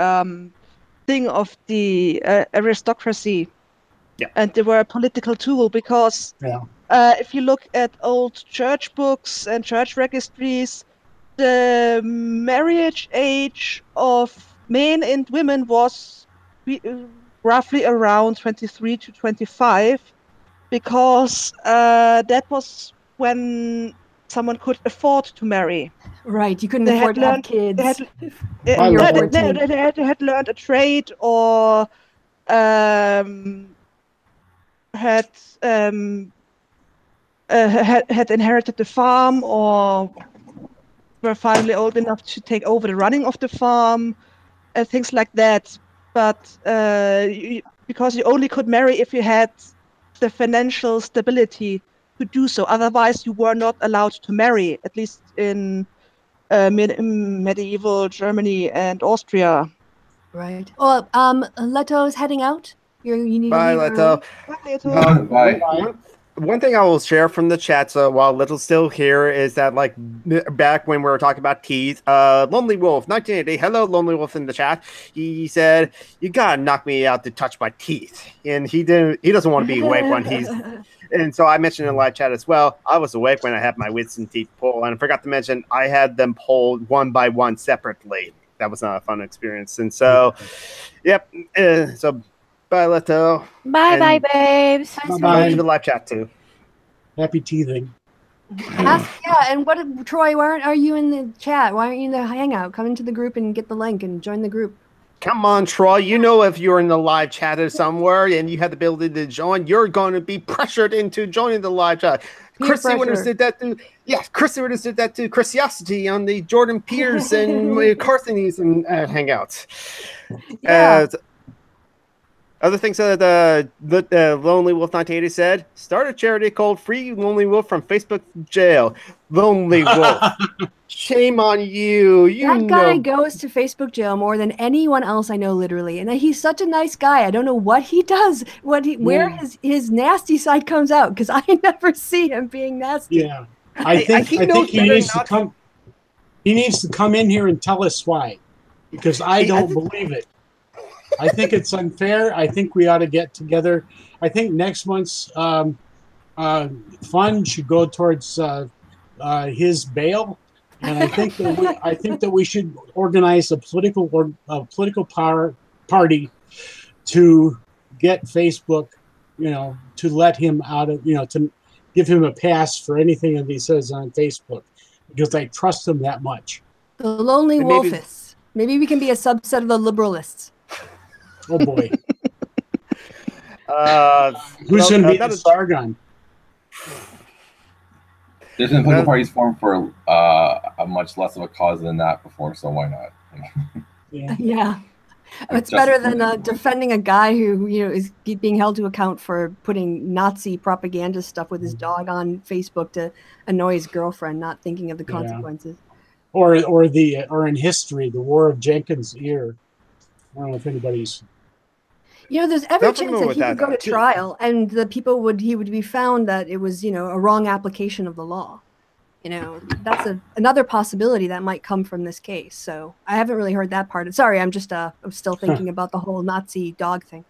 Speaker 5: thing of the aristocracy.
Speaker 4: Yeah.
Speaker 5: And they were a political tool, because if you look at old church books and church registries, the marriage age of men and women was roughly around 23 to 25, because that was when someone could afford to marry.
Speaker 1: Right, you couldn't afford to have kids.
Speaker 5: They had learned a trade, or had inherited the farm, or were finally old enough to take over the running of the farm, things like that. But because you only could marry if you had the financial stability to do so, otherwise you were not allowed to marry, at least in medieval Germany and Austria.
Speaker 1: Right. Well, Leto's heading out. You need
Speaker 4: Bye,
Speaker 1: to leave
Speaker 4: Leto.
Speaker 6: Bye.
Speaker 4: One thing I will share from the chat, so while Little's still here, is that like back when we were talking about teas, Lonely Wolf 1980. Hello, Lonely Wolf in the chat. He said, "You gotta knock me out to touch my teeth," and he doesn't want to be awake when he's. And so I mentioned in live chat as well. I was awake when I had my wisdom teeth pulled, and I forgot to mention I had them pulled one by one separately. That was not a fun experience, and so, yep. So. Bye, Leto.
Speaker 3: Bye, babes.
Speaker 4: Bye to the live chat too.
Speaker 2: Happy teething.
Speaker 1: And Troy? Why are you in the chat? Why aren't you in the Hangout? Come into the group and get the link and join the group.
Speaker 4: Come on, Troy. You know if you're in the live chat or somewhere and you have the ability to join, you're going to be pressured into joining the live chat. Kristi understood that too. Yes, Kristi understood that too. Christiosity on the Jordan Pierce and Carthonism Hangouts.
Speaker 1: Yeah.
Speaker 4: Other things that Lonely Wolf 1980 said: start a charity called Free Lonely Wolf from Facebook Jail. Lonely Wolf, shame on you. That
Speaker 1: guy goes to Facebook jail more than anyone else I know, literally, and he's such a nice guy. I don't know what he does, where his nasty side comes out, because I never see him being nasty.
Speaker 2: Yeah, I think he needs to come. He needs to come in here and tell us why, because I don't believe it. I think it's unfair. I think we ought to get together. I think next month's fund should go towards his bail, and I think that we should organize a political party to get Facebook, to let him out of, to give him a pass for anything that he says on Facebook, because I trust him that much.
Speaker 1: The Lonely Wolfists. Maybe we can be a subset of the liberalists.
Speaker 2: Oh boy. Who's going to be the Sargon?
Speaker 6: There's been political parties formed for a much less of a cause than that before, so why not?
Speaker 1: Yeah. It's better than defending a guy who is being held to account for putting Nazi propaganda stuff with his dog on Facebook to annoy his girlfriend, not thinking of the consequences.
Speaker 2: or in history, the War of Jenkins' Ear. I don't know if anybody's.
Speaker 1: You know, there's every
Speaker 4: Nothing
Speaker 1: chance
Speaker 4: wrong
Speaker 1: that
Speaker 4: with
Speaker 1: he
Speaker 4: that,
Speaker 1: would go to
Speaker 4: though.
Speaker 1: trial, and he would be found that it was, you know, a wrong application of the law. You know, that's another possibility that might come from this case. So I haven't really heard that part. Sorry, I'm still thinking about the whole Nazi dog thing.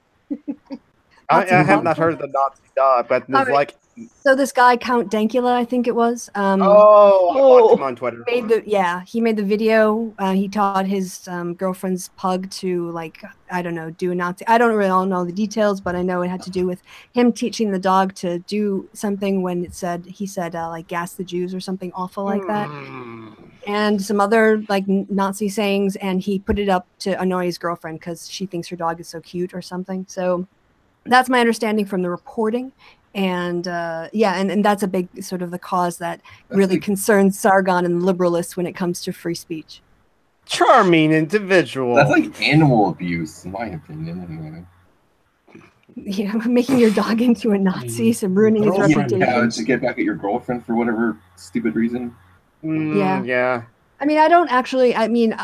Speaker 4: I
Speaker 1: Nazi
Speaker 4: have
Speaker 1: dog
Speaker 4: not
Speaker 1: thing?
Speaker 4: heard of the Nazi dog, but there's
Speaker 1: Alright.
Speaker 4: like,
Speaker 1: So this guy, Count Dankula, I think it was.
Speaker 4: I watched him on Twitter.
Speaker 1: He made the video. He taught his girlfriend's pug to, like, I don't know, do a Nazi. I don't really all know the details, but I know it had to do with him teaching the dog to do something when he said like gas the Jews or something awful like that, and some other like Nazi sayings, and he put it up to annoy his girlfriend because she thinks her dog is so cute or something. So that's my understanding from the reporting. And and that's a big sort of the cause that really concerns Sargon and liberalists when it comes to free speech.
Speaker 4: Charming individual.
Speaker 6: That's like animal abuse, in my opinion. Anyway.
Speaker 1: You know, making your dog into a Nazi, so ruining his reputation.
Speaker 6: Yeah, to get back at your girlfriend for whatever stupid reason.
Speaker 4: Yeah.
Speaker 1: I mean,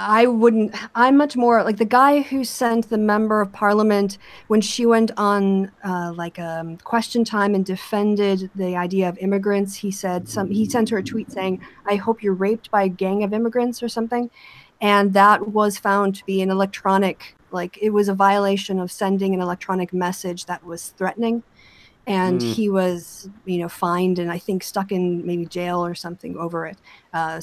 Speaker 1: I'm much more like the guy who sent the member of parliament when she went on question time and defended the idea of immigrants. He said he sent her a tweet saying, "I hope you're raped by a gang of immigrants" or something. And that was found to be an electronic, like it was a violation of sending an electronic message that was threatening. And he was, you know, fined and I think stuck in maybe jail or something over it. I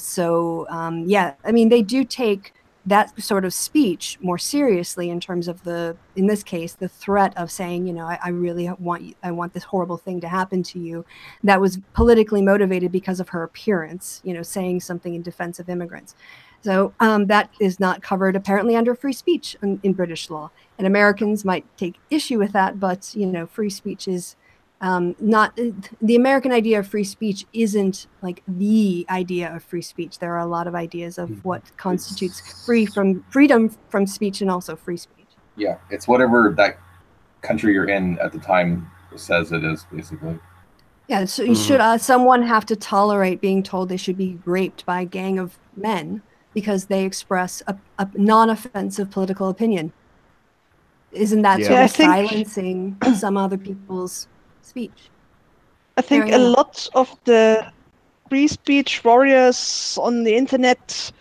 Speaker 1: mean, they do take that sort of speech more seriously in terms of in this case, the threat of saying, you know, I want this horrible thing to happen to you. That was politically motivated because of her appearance, you know, saying something in defense of immigrants. So that is not covered apparently under free speech in British law. And Americans might take issue with that, but, you know, free speech is not the American idea of free speech isn't like the idea of free speech. There are a lot of ideas of what constitutes freedom from speech and also free speech.
Speaker 6: Yeah, it's whatever that country you're in at the time says it is, basically.
Speaker 1: Yeah, so should someone have to tolerate being told they should be raped by a gang of men because they express a non-offensive political opinion? Isn't that sort of silencing some other people's speech?
Speaker 5: I think a lot of the free speech warriors on the internet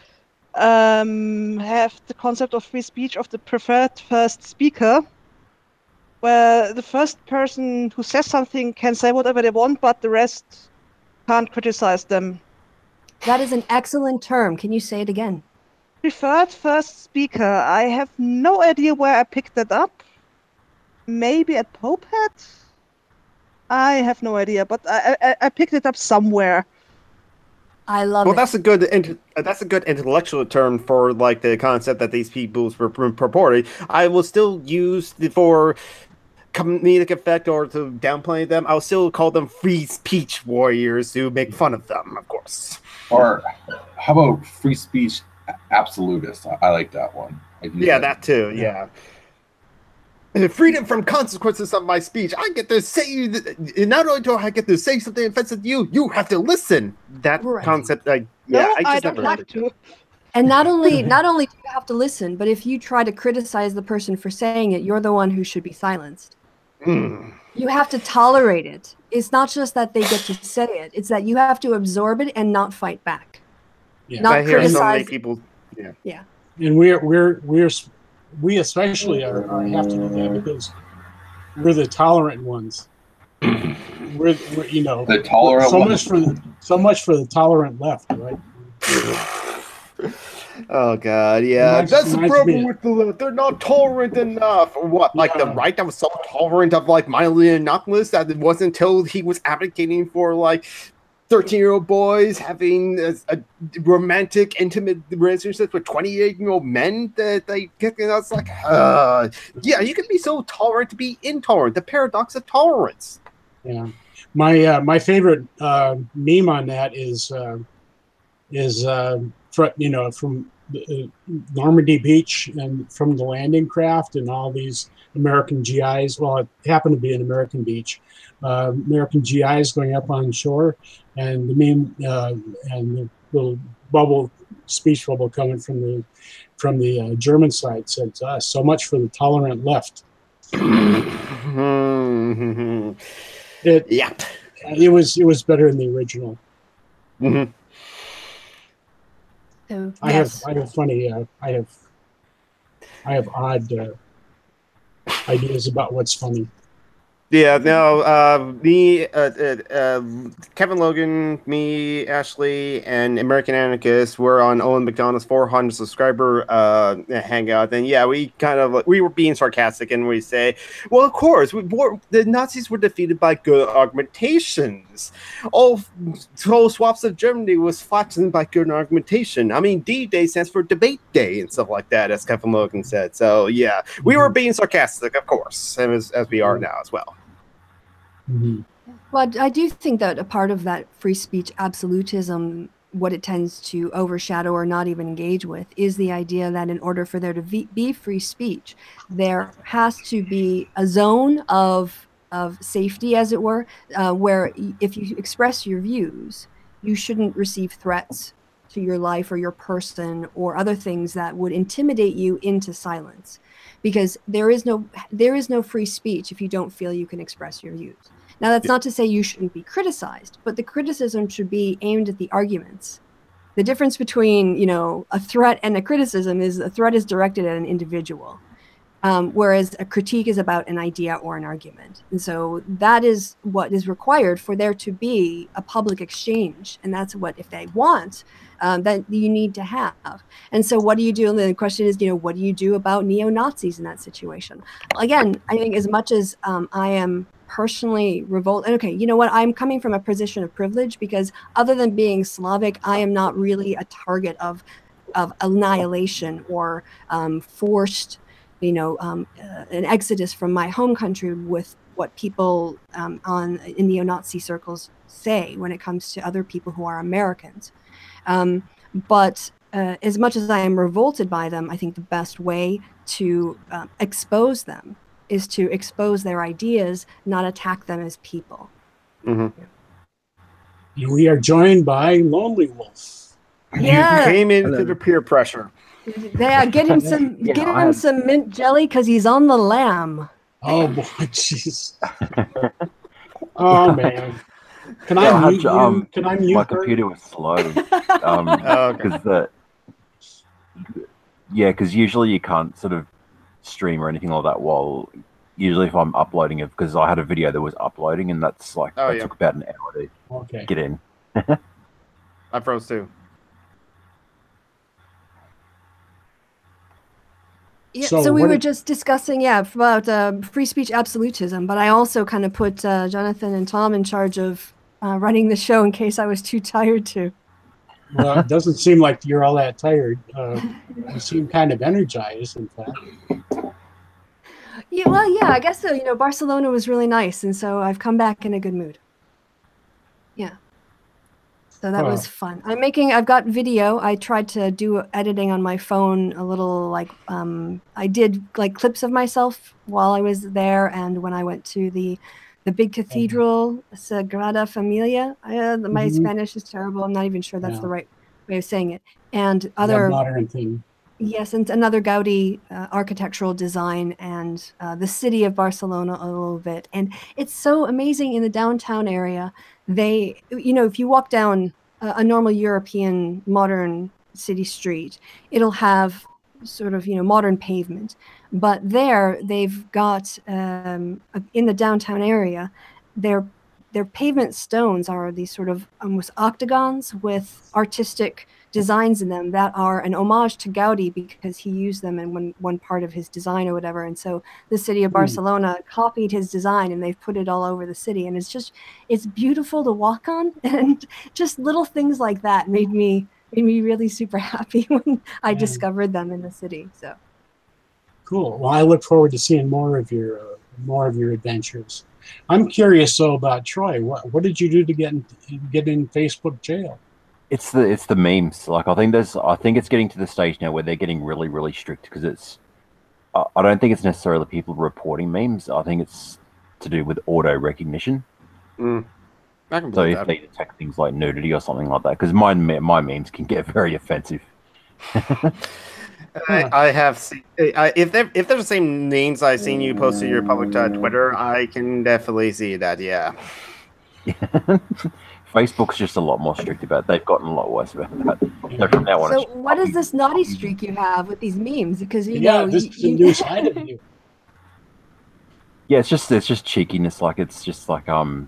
Speaker 5: have the concept of free speech of the preferred first speaker, where the first person who says something can say whatever they want, but the rest can't criticize them.
Speaker 1: That is an excellent term. Can you say it again?
Speaker 5: Preferred first speaker. I have no idea where I picked that up. Maybe at Popehead? I have no idea, but I picked it up somewhere.
Speaker 1: I love it.
Speaker 4: Well, that's a good intellectual term for like the concept that these people were purporting. I will still use for comedic effect or to downplay them. I'll still call them free speech warriors to make fun of them, of course.
Speaker 6: Or how about free speech absolutist? I like that one.
Speaker 4: That too. Yeah. Freedom from consequences of my speech. I get to say, not only do I get to say something offensive to you, you have to listen. That concept, I just
Speaker 5: don't have to.
Speaker 1: And not only do you have to listen, but if you try to criticize the person for saying it, you're the one who should be silenced. You have to tolerate it. It's not just that they get to say it; it's that you have to absorb it and not fight back.
Speaker 2: Yeah.
Speaker 1: Not
Speaker 4: I hear
Speaker 1: criticize.
Speaker 4: so many people.
Speaker 1: Yeah.
Speaker 2: And we especially have to do that because we're the tolerant ones. we're you know,
Speaker 6: the tolerant
Speaker 2: so much for the tolerant left, right?
Speaker 4: Oh God, yeah, that's the problem with the left. They're not tolerant enough. Or what? Like the right that was so tolerant of like mildly innocuous that it wasn't until he was advocating for like 13-year-old boys having a romantic, intimate relationships with 28-year-old men that they get. I was like, yeah, you can be so tolerant to be intolerant. The paradox of tolerance.
Speaker 2: Yeah, my favorite meme on that is from Normandy Beach and from the landing craft and all these American GIs. Well, it happened to be an American beach. American GIs going up on shore, and the meme and the little bubble speech bubble coming from the German side said to us, "So much for the tolerant left." It was better than the original.
Speaker 1: So, yes.
Speaker 2: I have funny. I have odd ideas about what's funny.
Speaker 4: Yeah, no, me, Kevin Logan, me, Ashley, and American Anarchist were on Owen McDonald's 400 subscriber hangout. And yeah, we were being sarcastic and we say, well, of course, the Nazis were defeated by good argumentations. All swaps of Germany was fought by good argumentation. I mean, D-Day stands for debate day and stuff like that, as Kevin Logan said. So yeah, we were being sarcastic, of course, as we are now as well.
Speaker 1: Well, I do think that a part of that free speech absolutism, what it tends to overshadow or not even engage with, is the idea that in order for there to be free speech, there has to be a zone of safety, as it were, where if you express your views, you shouldn't receive threats to your life or your person or other things that would intimidate you into silence, because there is no free speech if you don't feel you can express your views. Now, that's not to say you shouldn't be criticized, but the criticism should be aimed at the arguments. The difference between, a threat and a criticism is a threat is directed at an individual, whereas a critique is about an idea or an argument. And so that is what is required for there to be a public exchange. And that's what, if they want, that you need to have. And so what do you do? And the question is, what do you do about neo-Nazis in that situation? Again, I think as much as I am personally revolt, and okay, you know what, I'm coming from a position of privilege, because other than being Slavic, I am not really a target of annihilation or forced, an exodus from my home country with what people in neo-Nazi circles say when it comes to other people who are Americans. But as much as I am revolted by them, I think the best way to expose them is to expose their ideas, not attack them as people.
Speaker 2: We are joined by Lonely Wolf.
Speaker 1: Yeah.
Speaker 4: You came into the peer pressure.
Speaker 1: Yeah, get him some mint jelly because he's on the lam.
Speaker 2: Oh boy, jeez. Oh man. Can I mute you? Can I mute
Speaker 7: my
Speaker 2: her?
Speaker 7: computer was slow. Because usually you can't sort of stream or anything like that while usually if I'm uploading it, because I had a video that was uploading and that's like took about an hour to get in.
Speaker 4: I froze too.
Speaker 1: Yeah, so we were just discussing, about free speech absolutism, but I also kind of put Jonathan and Tom in charge of running the show in case I was too tired to.
Speaker 2: Well, it doesn't seem like you're all that tired. You seem kind of energized, in fact.
Speaker 1: Yeah, well, yeah, I guess so. Barcelona was really nice, and so I've come back in a good mood. Yeah. So that was fun. I've got video. I tried to do editing on my phone a little, I did clips of myself while I was there, and when I went to the big cathedral, Sagrada Familia. My Spanish is terrible. I'm not even sure that's the right way of saying it. And other
Speaker 2: modern thing.
Speaker 1: Yes, and another Gaudi architectural design, and the city of Barcelona a little bit. And it's so amazing in the downtown area. They, if you walk down a normal European modern city street, it'll have sort of, modern pavement. But there, they've got, in the downtown area, their pavement stones are these sort of almost octagons with artistic designs in them that are an homage to Gaudi because he used them in one part of his design or whatever. And so the city of Barcelona copied his design and they've put it all over the city. And it's beautiful to walk on. And just little things like that made me really super happy when I discovered them in the city. So
Speaker 2: cool. Well, I look forward to seeing more of your adventures. I'm curious though about Troy. What did you do to get in Facebook jail?
Speaker 7: It's the memes. Like I think it's getting to the stage now where they're getting really, really strict because it's. I don't think it's necessarily people reporting memes. I think it's to do with auto recognition.
Speaker 4: I can
Speaker 7: so
Speaker 4: believe
Speaker 7: if
Speaker 4: that.
Speaker 7: they detect things like nudity or something like that, because my memes can get very offensive.
Speaker 4: I have seen if they're the same names I've seen you post to your public Twitter, I can definitely see that. Yeah.
Speaker 7: Facebook's just a lot more strict about it. They've gotten a lot worse about that. So from now on,
Speaker 1: So what is this naughty streak you have with these memes? Because
Speaker 2: this is a new side of you.
Speaker 7: Yeah, it's just cheekiness. Like it's just like the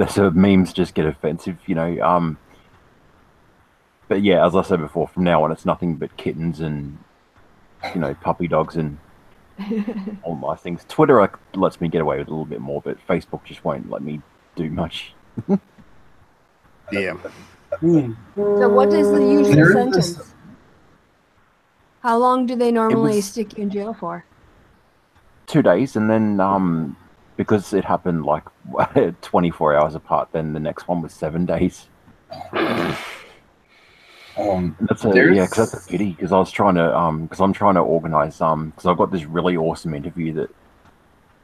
Speaker 7: sort of memes just get offensive. But yeah, as I said before, from now on, it's nothing but kittens and puppy dogs and all my things. Twitter lets me get away with a little bit more, but Facebook just won't let me do much.
Speaker 4: Yeah.
Speaker 1: So what is the usual sentence? How long do they normally stick you in jail for?
Speaker 7: 2 days, and then because it happened like 24 hours apart, then the next one was 7 days. That's a pity, because I was trying to because I'm trying to organize because I've got this really awesome interview that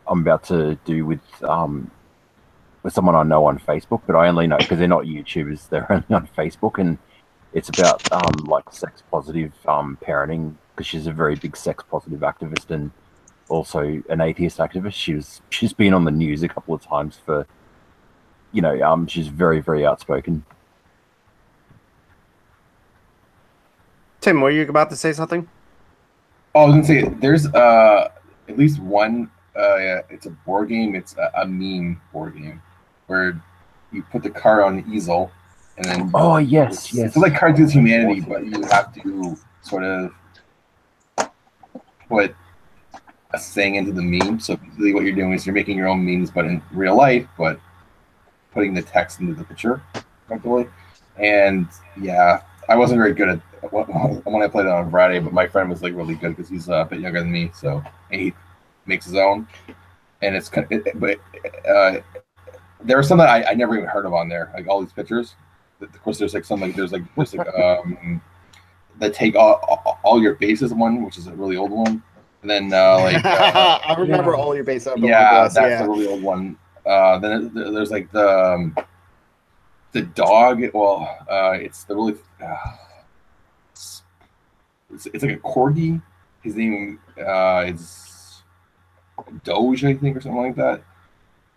Speaker 7: I'm about to do with someone I know on Facebook, but I only know because they're not YouTubers, they're only on Facebook, and it's about like sex positive parenting, because she's a very big sex positive activist and also an atheist activist. She's been on the news a couple of times for she's very, very outspoken.
Speaker 4: Tim, were you about to say something?
Speaker 6: Oh, I was gonna say there's at least one. It's a board game. It's a meme board game where you put the card on an easel, and then
Speaker 7: yes.
Speaker 6: It's like Cards Against Humanity, but you have to sort of put a saying into the meme. So basically, what you're doing is you're making your own memes, but in real life, but putting the text into the picture, effectively. And yeah, I wasn't very good at when I played it on Friday, but my friend was like really good because he's a bit younger than me, so and he makes his own. And it's kind of, but there was some that I never even heard of on there, like all these pictures. Of course, there's like some like there's that take all your bases one, which is a really old one, and then
Speaker 4: I remember all your bases.
Speaker 6: That's a really old one. Then there's like the dog. Well, it's the really. It's like a corgi. His name is Doge, I think, or something like that.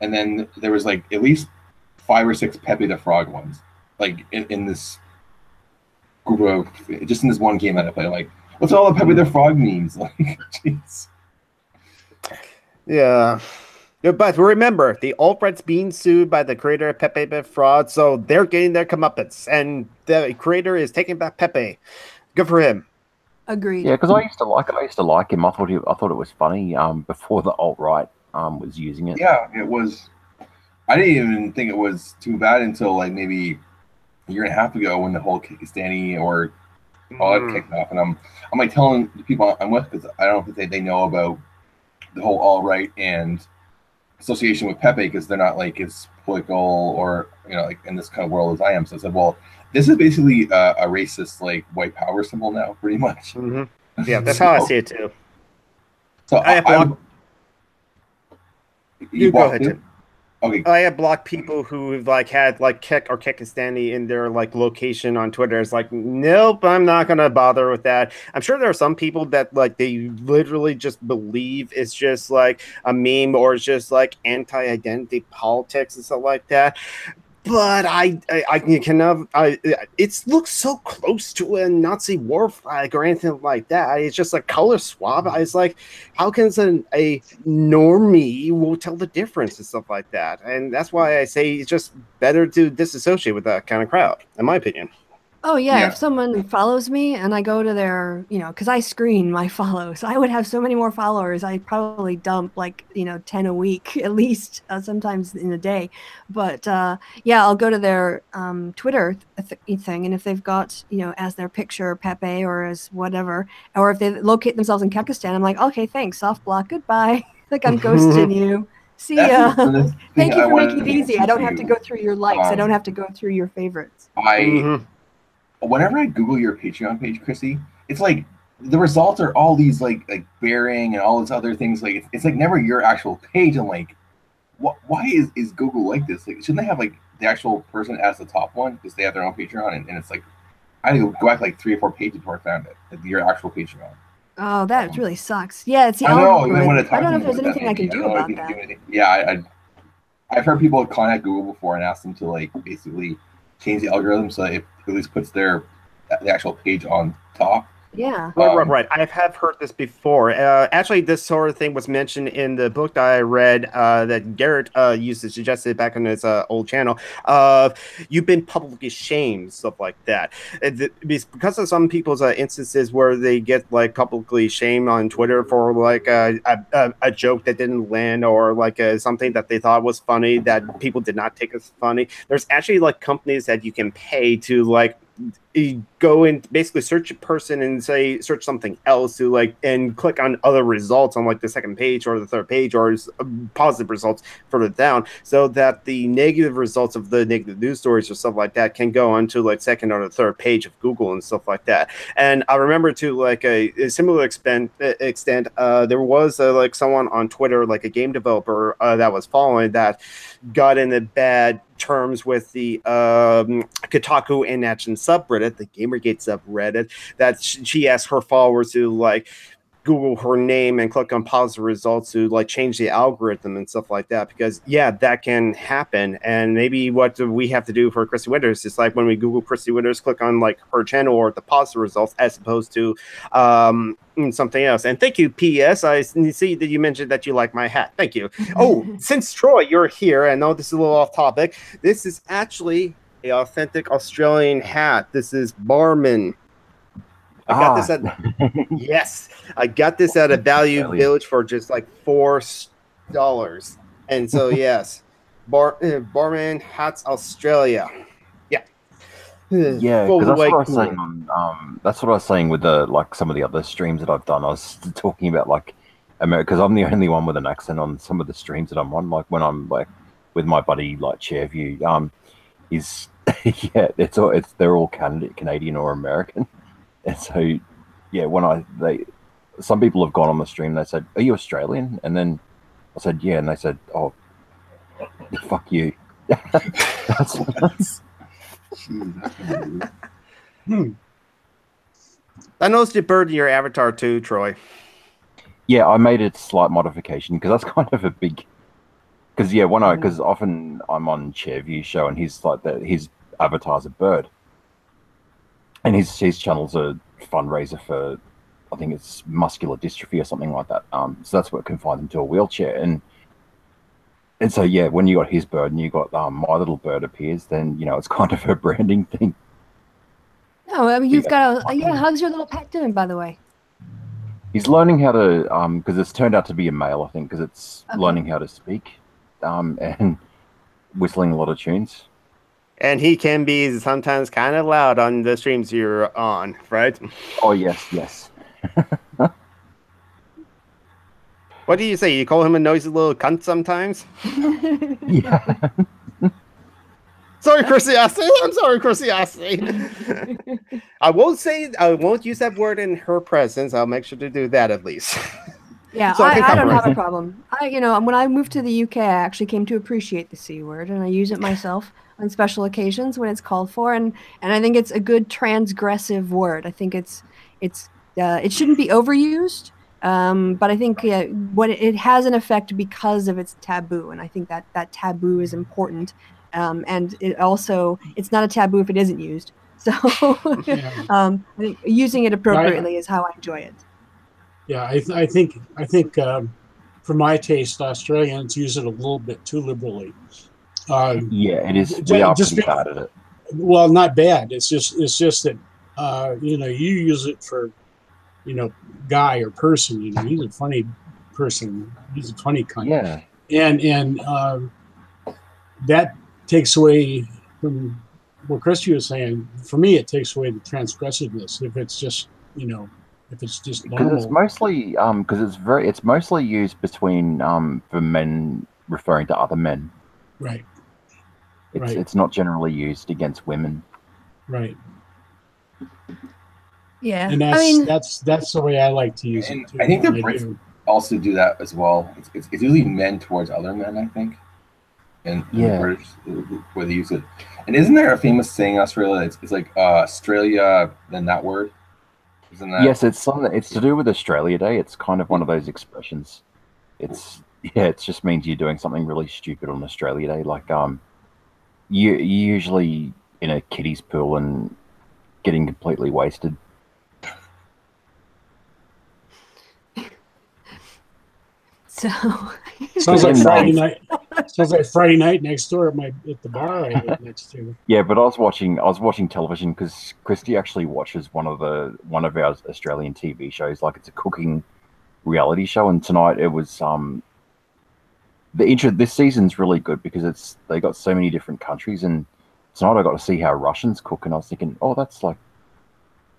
Speaker 6: And then there was like at least 5 or 6 Pepe the Frog ones, like in this group of just in this one game that I play. Like, what's all the Pepe the Frog memes? Like, jeez.
Speaker 4: Yeah. But remember, the alt-right's being sued by the creator of Pepe the Frog, so they're getting their comeuppance, and the creator is taking back Pepe. Good for him.
Speaker 1: Agreed.
Speaker 7: Yeah, because I used to like him. I thought it was funny before the alt-right was using it.
Speaker 6: Yeah, it was. I didn't even think it was too bad until like maybe a year and a half ago when the whole Kyrgyzstani or all that kicked off, and I'm like telling the people I'm with, because I don't think they know about the whole alt-right and association with Pepe, because they're not like as political or like in this kind of world as I am. So I said, well, this is basically a racist like white power symbol now, pretty much.
Speaker 4: Yeah, that's how I see it too.
Speaker 6: So
Speaker 4: I have blocked. You go ahead, Tim.
Speaker 6: Okay.
Speaker 4: I have blocked people who've like had like Kek or Kyrgyzstani in their like location on Twitter. It's like, nope, I'm not gonna bother with that. I'm sure there are some people that like they literally just believe it's just like a meme or it's just like anti-identity politics and stuff like that. But it looks so close to a Nazi war flag or anything like that. It's just a color swap. It's like, how can a normie will tell the difference and stuff like that? And that's why I say it's just better to disassociate with that kind of crowd, in my opinion.
Speaker 1: Oh, yeah. If someone follows me and I go to their, because I screen my follows, I would have so many more followers. I'd probably dump like, 10 a week, at least, sometimes in a day. But I'll go to their Twitter thing. And if they've got, as their picture Pepe or as whatever, or if they locate themselves in Kyrgyzstan, I'm like, okay, thanks, soft block, goodbye. Like I'm ghosting you. See ya. Thank you for making it easy. I don't have to go through your likes. I don't have to go through your favorites.
Speaker 6: Whenever I Google your Patreon page, Kristi, it's like the results are all these like bearing and all these other things. Like it's like never your actual page. I'm like, why is Google like this? Like, shouldn't they have like the actual person as the top one because they have their own Patreon and it's like I had to go back like 3 or 4 pages before I found it. Your actual page on.
Speaker 1: Oh, that really sucks. Yeah, it's the
Speaker 6: I know.
Speaker 1: algorithm. I don't know if there's anything I can do about that.
Speaker 6: Yeah, I've heard people contact Google before and ask them to like basically change the algorithm so it at least puts the actual page on top.
Speaker 1: Yeah.
Speaker 4: Right. I have heard this before. Actually, this sort of thing was mentioned in the book that I read that Garrett used to suggest it back on his old channel. You've been publicly shamed, stuff like that. Because of some people's instances where they get like publicly shamed on Twitter for like a joke that didn't land or like something that they thought was funny that people did not take as funny. There's actually like companies that you can pay to like you go and basically search a person and say search something else to like and click on other results on like the second page or the third page or positive results further down so that the negative results of the negative news stories or stuff like that can go onto like second or the third page of Google and stuff like that. And I remember to like a similar extent there was like someone on Twitter, like a game developer that was following that got into bad terms with the Kotaku and Action subreddit, the Gamergate subreddit, that she asked her followers to like Google her name and click on positive results to like change the algorithm and stuff like that, because yeah, that can happen. And maybe what we have to do for Kristi Winters is like when we Google Kristi Winters, click on like her channel or the positive results as opposed to something else. And thank you, PS. I see that you mentioned that you like my hat. Thank you. Oh, since Troy, you're here, I know this is a little off topic. This is actually an authentic Australian hat. This is Barman. I got this at yes, I got this at a Value Village for just like $4. And so yes, Barman Hats Australia. Yeah,
Speaker 7: yeah, because that's what I was saying on that's what I was saying with the like some of the other streams that I've done. I was talking about like America, because I'm the only one with an accent on some of the streams that I'm on. Like when I'm like with my buddy like Chairview, he's yeah, they're all Canadian or American. And so, yeah, when some people have gone on the stream, they said, "Are you Australian?" And then I said, "Yeah," and they said, "Oh, fuck you." That's
Speaker 4: I noticed you bird in your avatar too, Troy.
Speaker 7: Yeah, I made a slight modification because that's kind of a big. Because yeah, because often I'm on Chairview show and he's like his avatar's a bird. And his channel's a fundraiser for, I think it's muscular dystrophy or something like that. So that's what confined him to a wheelchair. And so yeah, when you got his bird and you got my little bird appears, then you know it's kind of a branding thing.
Speaker 1: No, I mean you've got how's your little pet doing, by the way?
Speaker 7: He's learning how to because it's turned out to be a male, I think, because it's learning how to speak and whistling a lot of tunes.
Speaker 4: And he can be sometimes kind of loud on the streams you're on, right?
Speaker 7: Oh, yes.
Speaker 4: What do you say? You call him a noisy little cunt sometimes?
Speaker 7: Yeah.
Speaker 4: Sorry, Kristi. I'm sorry, Kristi. I won't use that word in her presence. I'll make sure to do that at least.
Speaker 1: Yeah, so I don't have a problem. When I moved to the UK, I actually came to appreciate the C word, and I use it myself on special occasions when it's called for, and I think it's a good transgressive word. I think it shouldn't be overused, but I think what it has an effect because of its taboo, and I think that taboo is important, and it's not a taboo if it isn't used. So I think using it appropriately is how I enjoy it.
Speaker 2: Yeah, I think for my taste, Australians use it a little bit too liberally.
Speaker 7: Yeah, it is. We are pretty bad at it.
Speaker 2: Well, not bad. It's just that you use it for guy or person. He's a funny person. He's a funny cunt.
Speaker 7: Yeah,
Speaker 2: and that takes away from what Kristi was saying. For me, it takes away the transgressiveness. If it's just if it's just normal.
Speaker 7: Because it's mostly because it's mostly used between for men referring to other men.
Speaker 2: Right.
Speaker 7: It's not generally used against women.
Speaker 2: Right.
Speaker 1: Yeah.
Speaker 2: And that's the way I like to use it too.
Speaker 6: I think the Brits also do that as well. It's usually men towards other men, I think. and the British where they use it. And isn't there a famous saying in Australia? It's like Australia, then that word. Isn't that?
Speaker 7: Yes, it's something. It's to do with Australia Day. It's kind of one of those expressions. It just means you're doing something really stupid on Australia Day. Like you're usually in a kiddie's pool and getting completely wasted.
Speaker 1: So
Speaker 2: sounds like Friday night. Sounds like Friday night next door at the bar I live next to.
Speaker 7: Yeah, but I was watching television because Kristi actually watches one of our Australian TV shows. Like it's a cooking reality show, and tonight it was this season's really good because they got so many different countries, and tonight I got to see how Russians cook, and I was thinking, oh, that's like.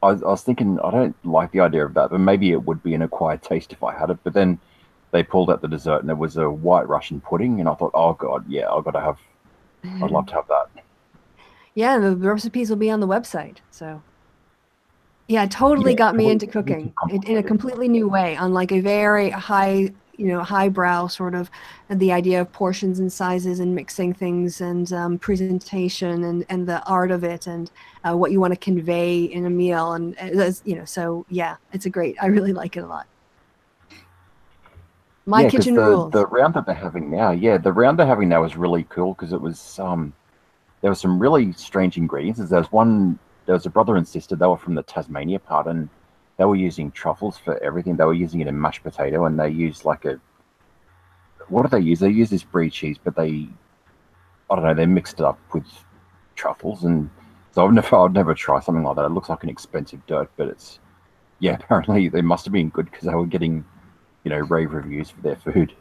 Speaker 7: I was thinking I don't like the idea of that, but maybe it would be an acquired taste if I had it. But then they pulled out the dessert, and it was a white Russian pudding, and I thought, oh god, yeah, I'd love to have that.
Speaker 1: Yeah, the recipes will be on the website. So yeah, it totally got me into cooking in a completely new way, on like a very highbrow sort of, the idea of portions and sizes and mixing things and presentation and the art of it and what you want to convey in a meal, and so yeah, I really like it a lot. My kitchen rules.
Speaker 7: The round that they're having now, is really cool because it was there were some really strange ingredients. There was a brother and sister. They were from the Tasmania part, and they were using truffles for everything. They were using it in mashed potato, and they used what did they use? They used this brie cheese, but they mixed it up with truffles, and so I'd never try something like that. It looks like an expensive dirt, but apparently they must have been good because they were getting rave reviews for their food.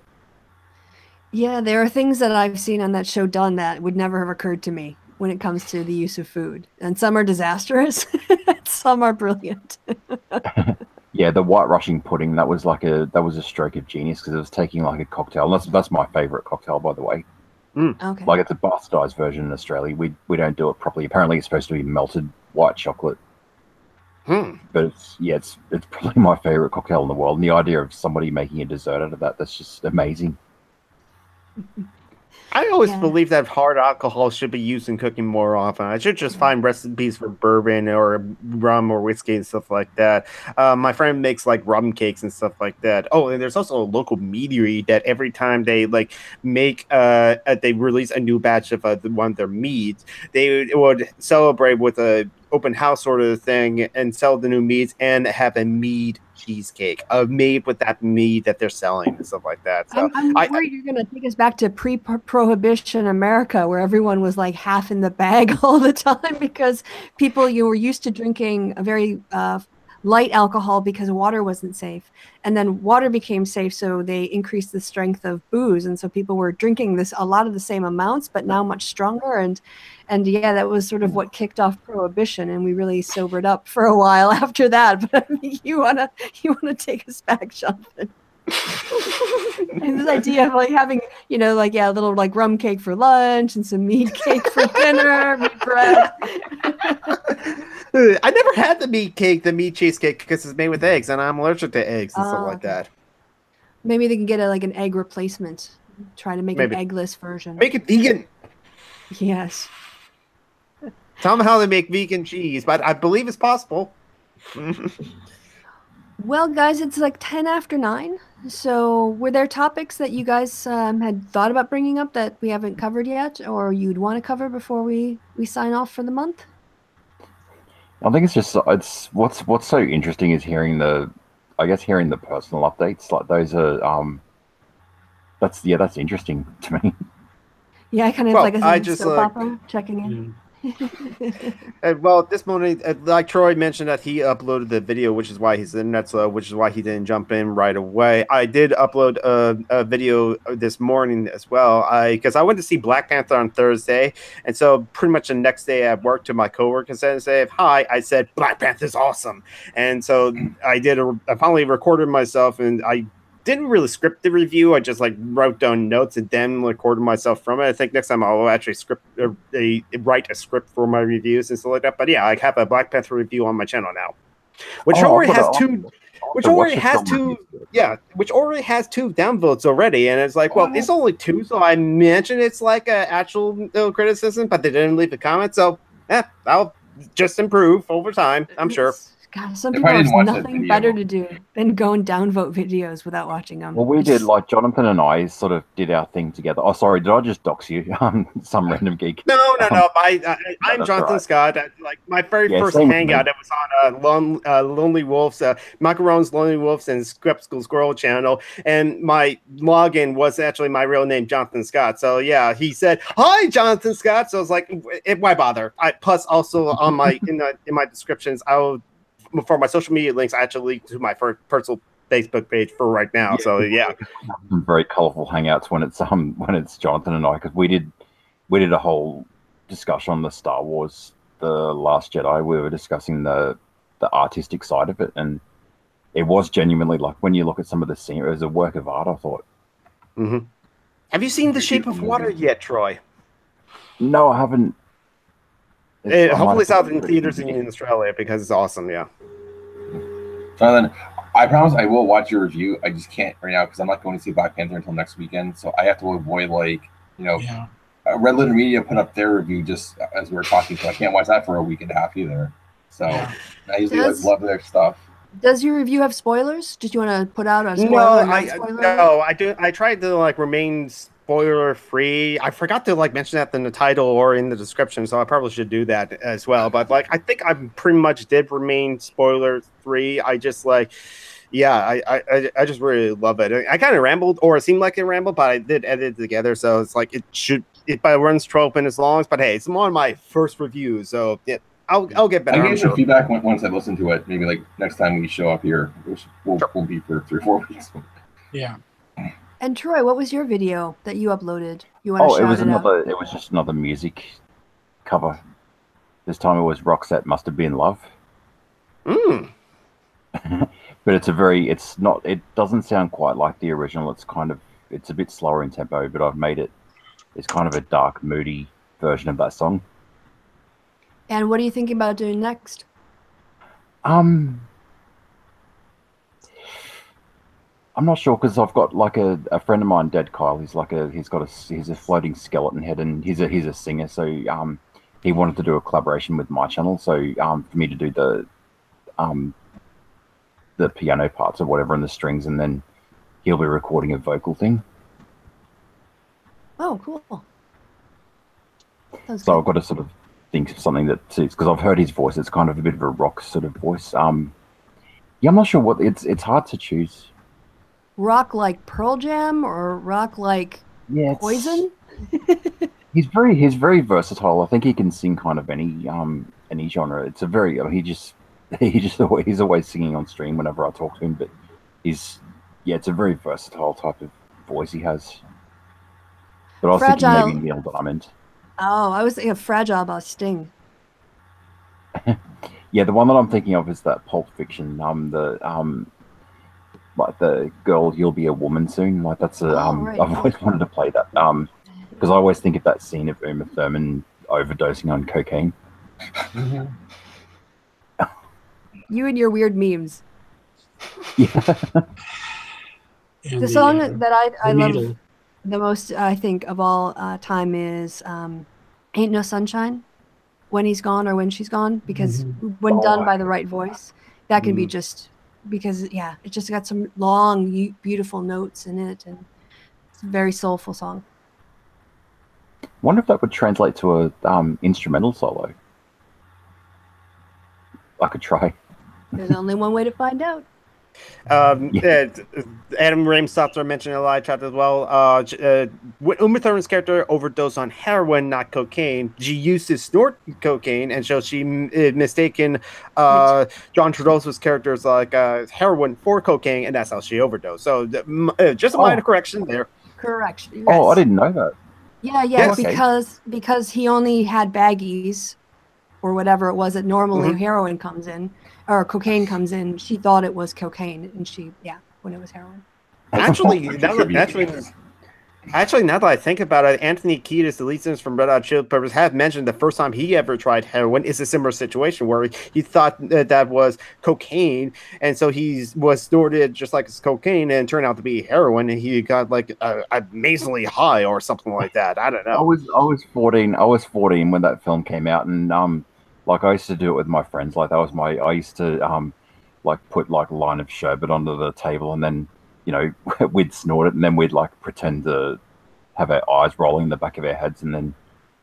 Speaker 1: Yeah, there are things that I've seen on that show done that would never have occurred to me when it comes to the use of food. And some are disastrous, some are brilliant.
Speaker 7: Yeah, the white Russian pudding, that was a stroke of genius because it was taking like a cocktail. And that's my favorite cocktail, by the way.
Speaker 1: Okay.
Speaker 7: Like it's a bastardized version in Australia. We don't do it properly. Apparently it's supposed to be melted white chocolate. But it's probably my favorite cocktail in the world, and the idea of somebody making a dessert out of that's just amazing.
Speaker 4: I always believe that hard alcohol should be used in cooking more often. I should just find recipes for bourbon or rum or whiskey and stuff like that. My friend makes like rum cakes and stuff like that. Oh, and there's also a local meadery that every time they they release a new batch of one of their meads, they would celebrate with a open house sort of thing and sell the new meads and have a mead cheesecake made with that mead that they're selling and stuff like that. So
Speaker 1: I'm worried you're going to take us back to pre-prohibition America, where everyone was like half in the bag all the time because you were used to drinking a very light alcohol because water wasn't safe, and then water became safe, so they increased the strength of booze, and so people were drinking a lot of the same amounts but now much stronger, and yeah, that was sort of what kicked off prohibition, and we really sobered up for a while after that. But I mean, you wanna take us back, Jonathan? And this idea of like having a little like rum cake for lunch and some meat cake for dinner, meat bread.
Speaker 4: I never had the meat cheesecake, because it's made with eggs, and I'm allergic to eggs and stuff like that.
Speaker 1: Maybe they can get an egg replacement. Try to make an eggless version.
Speaker 4: Make it vegan.
Speaker 1: Yes.
Speaker 4: Tell them how they make vegan cheese, but I believe it's possible.
Speaker 1: Well, guys, it's like 10 after 9. So were there topics that you guys had thought about bringing up that we haven't covered yet, or you'd want to cover before we sign off for the month?
Speaker 7: I think it's what's so interesting is hearing the personal updates. Like those are that's interesting to me.
Speaker 1: Yeah, I kind of like a soap opera checking in.
Speaker 4: Well, at this moment, like Troy mentioned that he uploaded the video, which is why his internet's slow, which is why he didn't jump in right away. I did upload a video this morning as well, because I went to see Black Panther on Thursday, and so pretty much the next day at work, to my coworkers and said hi, I said Black Panther's awesome, and so I finally recorded myself, and I didn't really script the review. I just wrote down notes and then recorded myself from it. I think next time I'll actually write a script for my reviews and stuff like that. But yeah, I have a Black Panther review on my channel now, which already has two. which already has two downvotes already, and it's like, well, it's only 2, so I mentioned it's like an actual criticism, but they didn't leave a comment, so I'll just improve over time, I'm sure.
Speaker 1: God, some people have nothing better to do than go and downvote videos without watching them.
Speaker 7: Well, we did, like, Jonathan and I sort of did our thing together. Oh, sorry, did I just dox you? Some random geek.
Speaker 4: No. I'm Jonathan Scott. Like, my very first hangout, it was on Lonely Wolves, Macaron's Lonely Wolves and Skeptical Squirrel channel, and my login was actually my real name, Jonathan Scott. So, yeah, he said, "Hi, Jonathan Scott." So I was like, why bother? Plus, also on my in my descriptions, for my social media links, I actually link to my personal Facebook page for right now. So yeah,
Speaker 7: some very colorful hangouts when it's Jonathan and I, because we did a whole discussion on the Star Wars, The Last Jedi. We were discussing the artistic side of it, and it was genuinely, like, when you look at some of the scenery, it was a work of art, I thought.
Speaker 4: Mm-hmm. Have you seen The Shape of Water yet, Troy?
Speaker 7: No, I haven't.
Speaker 4: Hopefully it's out in theaters in Australia, because it's awesome. Yeah.
Speaker 6: Jonathan, I promise I will watch your review. I just can't right now because I'm not going to see Black Panther until next weekend, so I have to avoid, like, Red Letter Media put up their review just as we were talking, so I can't watch that for a week and a half either. So I usually love their stuff.
Speaker 1: Does your review have spoilers? Did you want to put out a spoiler?
Speaker 4: No, I do. I tried to remain spoiler free. I forgot to mention that in the title or in the description, so I probably should do that as well. But I think I pretty much did remain spoiler free. I just I just really love it. I kind of rambled, or it seemed like it rambled, but I did edit it together, so it's like it runs trope in as long. But hey, it's one of my first reviews, so I'll get better.
Speaker 6: I get some feedback once I listen to it. Maybe next time we show up here, which will be for 3 or 4 weeks.
Speaker 2: Yeah.
Speaker 1: And Troy, what was your video that you uploaded? You want to shout out?
Speaker 7: It was just another music cover. This time it was Roxette Must Have Been Love.
Speaker 4: Mm.
Speaker 7: But it doesn't sound quite like the original. It's a bit slower in tempo, but I've made it's kind of a dark, moody version of that song.
Speaker 1: And what are you thinking about doing next?
Speaker 7: I'm not sure, because I've got a friend of mine, Dead Kyle. He's a floating skeleton head, and he's a singer. So he wanted to do a collaboration with my channel. So for me to do the piano parts or whatever and the strings, and then he'll be recording a vocal thing.
Speaker 1: Oh, cool.
Speaker 7: So I've got to sort of think of something that suits, because I've heard his voice. It's kind of a bit of a rock sort of voice. I'm not sure what it's hard to choose.
Speaker 1: Rock like Pearl Jam or rock like Poison?
Speaker 7: He's very versatile. I think he can sing kind of any genre. It's a very he's always singing on stream whenever I talk to him. But it's a very versatile type of voice he has. But I was thinking maybe Neil Diamond.
Speaker 1: Oh, I was thinking of Fragile by Sting.
Speaker 7: Yeah, the one that I'm thinking of is that Pulp Fiction. Like the girl, You'll Be a Woman Soon. Like that's I've always wanted to play that. Because I always think of that scene of Uma Thurman overdosing on cocaine.
Speaker 2: Mm-hmm.
Speaker 1: You and your weird memes.
Speaker 7: Yeah.
Speaker 1: The song that I love the most, I think, of all time is Ain't No Sunshine, When He's Gone or When She's Gone, because when done by the right voice, that can be just, because, it just got some long, beautiful notes in it, and it's a very soulful song.
Speaker 7: Wonder if that would translate to a instrumental solo. I could try.
Speaker 1: There's only one way to find out.
Speaker 4: Adam Ramsofter mentioned in a live chat as well. When Uma Thurman's character overdosed on heroin, not cocaine, she used to snort cocaine, and so she mistaken John Travolta's character's heroin for cocaine, and that's how she overdosed. So just a minor correction there.
Speaker 1: Correction. Yes.
Speaker 7: Oh, I didn't know that.
Speaker 1: Yeah, because he only had baggies or whatever it was that normally heroin comes in. Or cocaine comes in. She thought it was cocaine, and when it was heroin.
Speaker 4: Actually, Actually, now that I think about it, Anthony Kiedis, the lead singer from Red Hot Chili Peppers, had mentioned the first time he ever tried heroin is a similar situation where he thought that was cocaine, and so he was snorted just like it's cocaine, and it turned out to be heroin, and he got like amazingly high or something like that. I don't know.
Speaker 7: I was 14. I was 14 when that film came out, and like I used to do it with my friends. Like I used to like put like a line of sherbet onto the table, and then we'd snort it, and then we'd like pretend to have our eyes rolling in the back of our heads, and then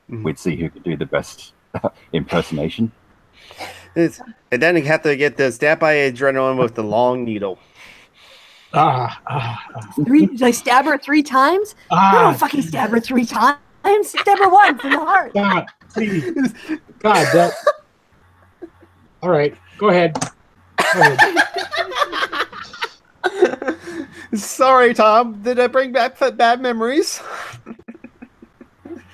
Speaker 7: we'd see who could do the best impersonation.
Speaker 4: And then you have to get the stab by adrenaline with the long needle.
Speaker 1: Did I stab her 3 times? I don't fucking stab her 3 times. Stab her once in the heart.
Speaker 2: God, please. God, that. All right, go ahead.
Speaker 4: Sorry, Tom. Did I bring back bad memories?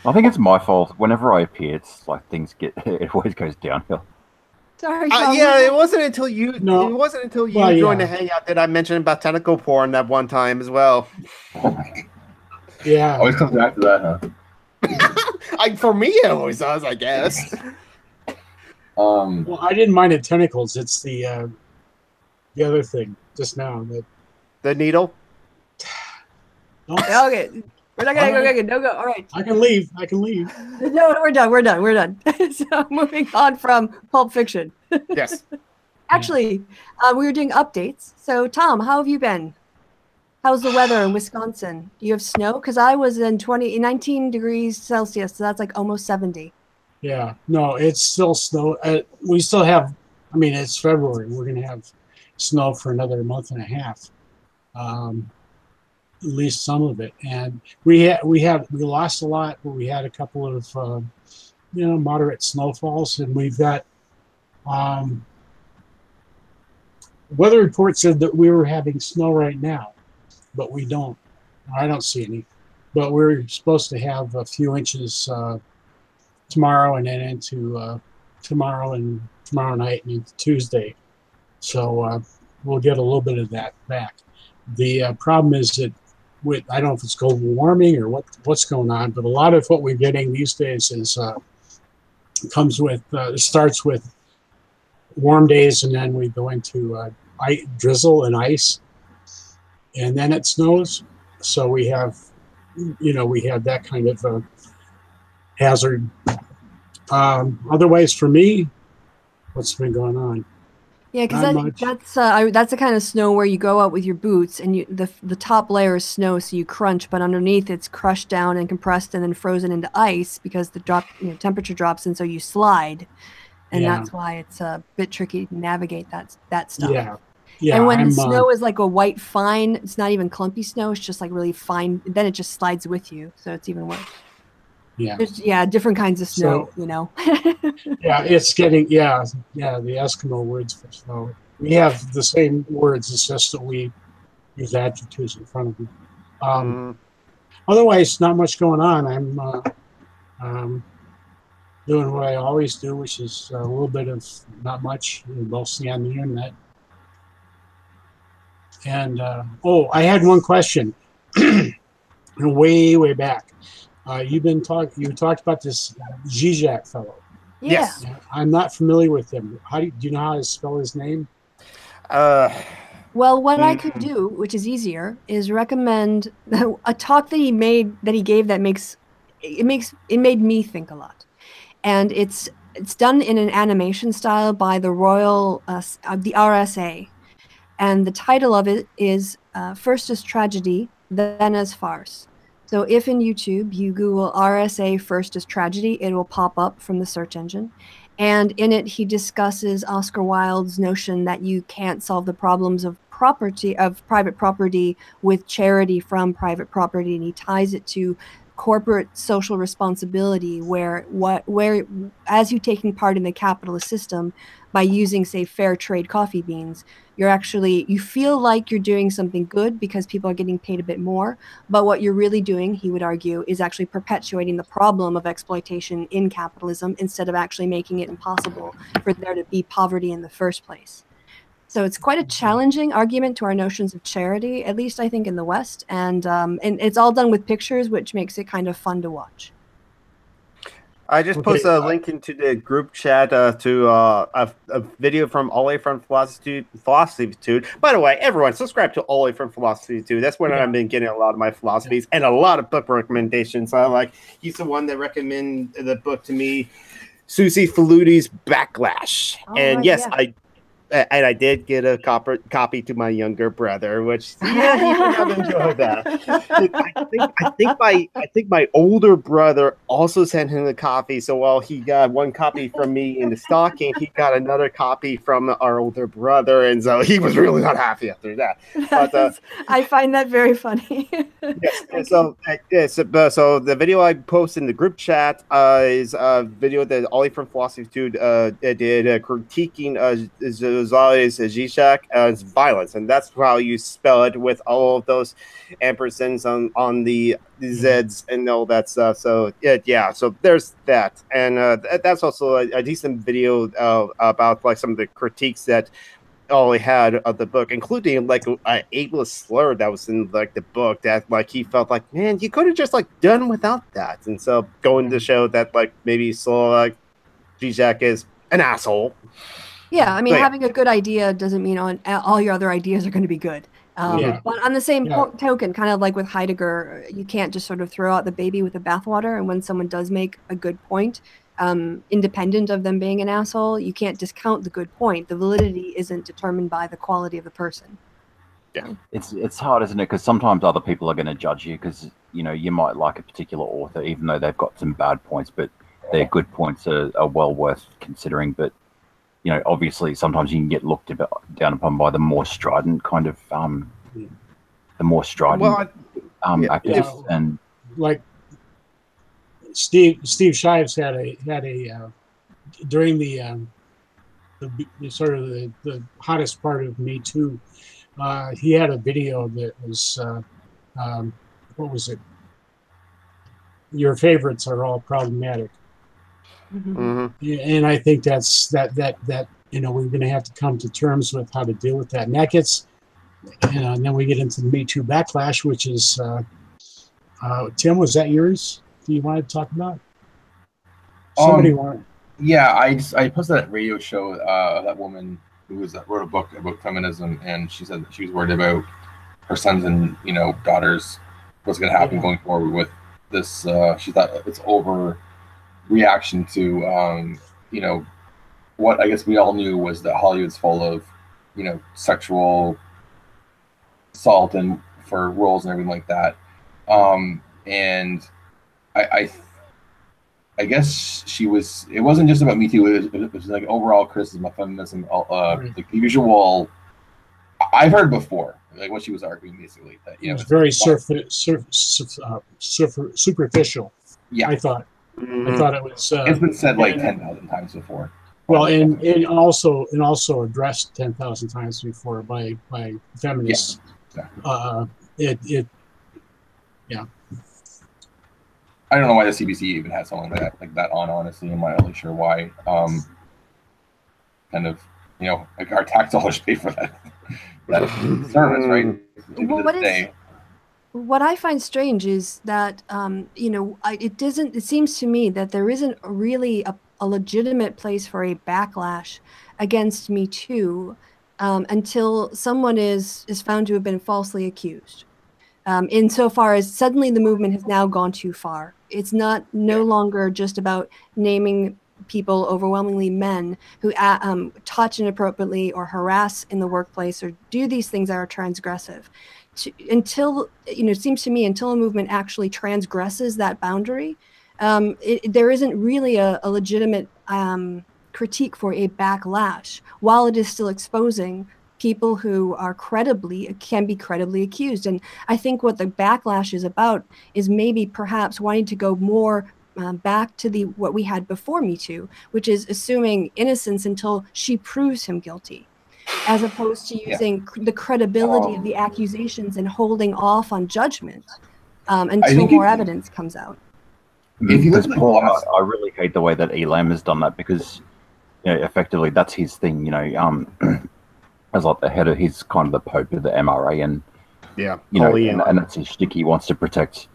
Speaker 7: I think it's my fault. Whenever I appear, it's like it always goes downhill.
Speaker 1: Sorry, Tom.
Speaker 4: Yeah, it wasn't until you joined the Hangout that I mentioned about tentacle porn that one time as well.
Speaker 2: Yeah.
Speaker 6: Always comes back to that, huh?
Speaker 4: For me, it always does, I guess.
Speaker 2: Well, I didn't mind the tentacles. It's the other thing just now.
Speaker 4: The needle?
Speaker 1: Okay. We're not gonna go. All right.
Speaker 2: I can leave.
Speaker 1: No, we're done. So moving on from Pulp Fiction.
Speaker 4: Yes.
Speaker 1: Actually, we were doing updates. So Tom, how have you been? How's the weather in Wisconsin? Do you have snow? Because I was in 19 degrees Celsius, so that's like almost 70.
Speaker 2: Yeah. No, it's still snow. We still have. I mean, it's February. We're gonna have snow for another month and a half. At least some of it, and we lost a lot, but we had a couple of moderate snowfalls, and we've got weather report said that we were having snow right now, but we don't. I don't see any, but we're supposed to have a few inches tomorrow, and then into tomorrow night and into Tuesday, so we'll get a little bit of that back. The problem is that I don't know if it's global warming or what's going on, but a lot of what we're getting these days is starts with warm days, and then we go into drizzle and ice, and then it snows. So we have that kind of hazard. Otherwise, for me, what's been going on?
Speaker 1: Yeah, because that's the kind of snow where you go out with your boots and the top layer is snow, so you crunch, but underneath it's crushed down and compressed and then frozen into ice because the temperature drops, and so you slide, and that's why it's a bit tricky to navigate that stuff. Yeah. And when the snow is like a white fine, it's not even clumpy snow; it's just like really fine. Then it just slides with you, so it's even worse. Yeah. Different kinds of snow,
Speaker 2: Yeah, it's getting the Eskimo words for snow. We have the same words, it's just that we use adjectives in front of them. Otherwise, not much going on. I'm doing what I always do, which is a little bit of not much, mostly on the internet. And I had one question, way back. You talked about this Zizek fellow.
Speaker 1: Yeah.
Speaker 4: Yes.
Speaker 2: I'm not familiar with him. Do you know how to spell his name?
Speaker 1: Well, what I could do, which is easier, is recommend a talk that he gave that made me think a lot. And it's done in an animation style by the the RSA. And the title of it is First as Tragedy, Then as Farce. So if in YouTube you Google RSA First as Tragedy, it will pop up from the search engine. And in it, he discusses Oscar Wilde's notion that you can't solve the problems of private property with charity from private property. And he ties it to corporate social responsibility, where as you taking part in the capitalist system by using, say, fair trade coffee beans, you feel like you're doing something good because people are getting paid a bit more, but what you're really doing, he would argue, is actually perpetuating the problem of exploitation in capitalism instead of actually making it impossible for there to be poverty in the first place. So it's quite a challenging argument to our notions of charity, at least I think in the West. And it's all done with pictures, which makes it kind of fun to watch.
Speaker 4: I just posted a link into the group chat to a video from Ollie from Philosophy Tude. By the way, everyone, subscribe to Ollie from Philosophy Tude. That's when I've been getting a lot of my philosophies and a lot of book recommendations. He's the one that recommended the book to me, Susie Faluti's Backlash. And yes, I did get a copy to my younger brother, which he did not enjoy that. I think my older brother also sent him a copy. So while he got one copy from me in the stocking, he got another copy from our older brother, and so he was really not happy after that. But
Speaker 1: I find that very funny.
Speaker 4: So the video I posted in the group chat is a video that Ollie from Philosophy Dude did critiquing Zizek as violence, and that's how you spell it, with all of those ampersands on the Z's and all that stuff. So so there's that, and that's also a decent video about like some of the critiques that Ollie had of the book, including like an ableist slur that was in like the book that like he felt like, man, you could have just like done without that. And so going to show that like maybe Zizek is an asshole.
Speaker 1: Yeah, I mean, having a good idea doesn't mean all your other ideas are going to be good. But on the same token, kind of like with Heidegger, you can't just sort of throw out the baby with the bathwater. And when someone does make a good point, independent of them being an asshole, you can't discount the good point. The validity isn't determined by the quality of the person.
Speaker 4: Yeah,
Speaker 7: it's hard, isn't it? Because sometimes other people are going to judge you because you might like a particular author, even though they've got some bad points, but their good points are well worth considering. But obviously, sometimes you can get looked down upon by the more strident kind of activists, and
Speaker 2: like Steve Shives had a during the sort of the hottest part of Me Too. He had a video that was what was it? Your favorites are all problematic. And I think that's that we're going to have to come to terms with how to deal with that. And that gets, and then we get into the Me Too backlash, which is, Tim, was that yours? Do you want to talk about? Somebody wanted.
Speaker 6: Yeah, I posted that radio show of that woman who wrote a book about feminism, and she said that she was worried about her sons and daughters, what's going to happen going forward with this. She thought it's overreaction to what I guess we all knew was that Hollywood's full of sexual assault and for roles and everything like that. And I guess it wasn't just about Me Too. It was like overall criticism of feminism. Like the usual, I've heard before, like what she was arguing basically that
Speaker 2: it was very superficial.
Speaker 6: Yeah,
Speaker 2: I thought it was.
Speaker 6: It's been said like 10,000 times before.
Speaker 2: Well, and also addressed 10,000 times before by feminists.
Speaker 6: Yeah, exactly. I don't know why the CBC even had something like that on. Honestly, I'm not really sure why. Kind of, like our tax dollars pay for that service, right?
Speaker 1: What I find strange is that it seems to me that there isn't really a legitimate place for a backlash against Me Too until someone is found to have been falsely accused. Insofar as suddenly the movement has now gone too far. It's no longer just about naming people, overwhelmingly men, who touch inappropriately or harass in the workplace or do these things that are transgressive. It seems to me until a movement actually transgresses that boundary, there isn't really a legitimate critique for a backlash, while it is still exposing people who are can be credibly accused. And I think what the backlash is about is maybe perhaps wanting to go more back to what we had before Me Too, which is assuming innocence until she proves him guilty, as opposed to using the credibility of the accusations and holding off on judgment until more evidence comes out.
Speaker 7: If you listen to Paul, I really hate the way that Elam has done that because, effectively that's his thing. as like the head of, he's kind of the Pope of the MRA, and
Speaker 4: Yeah,
Speaker 7: you know, and that's his shtick. He wants to protect,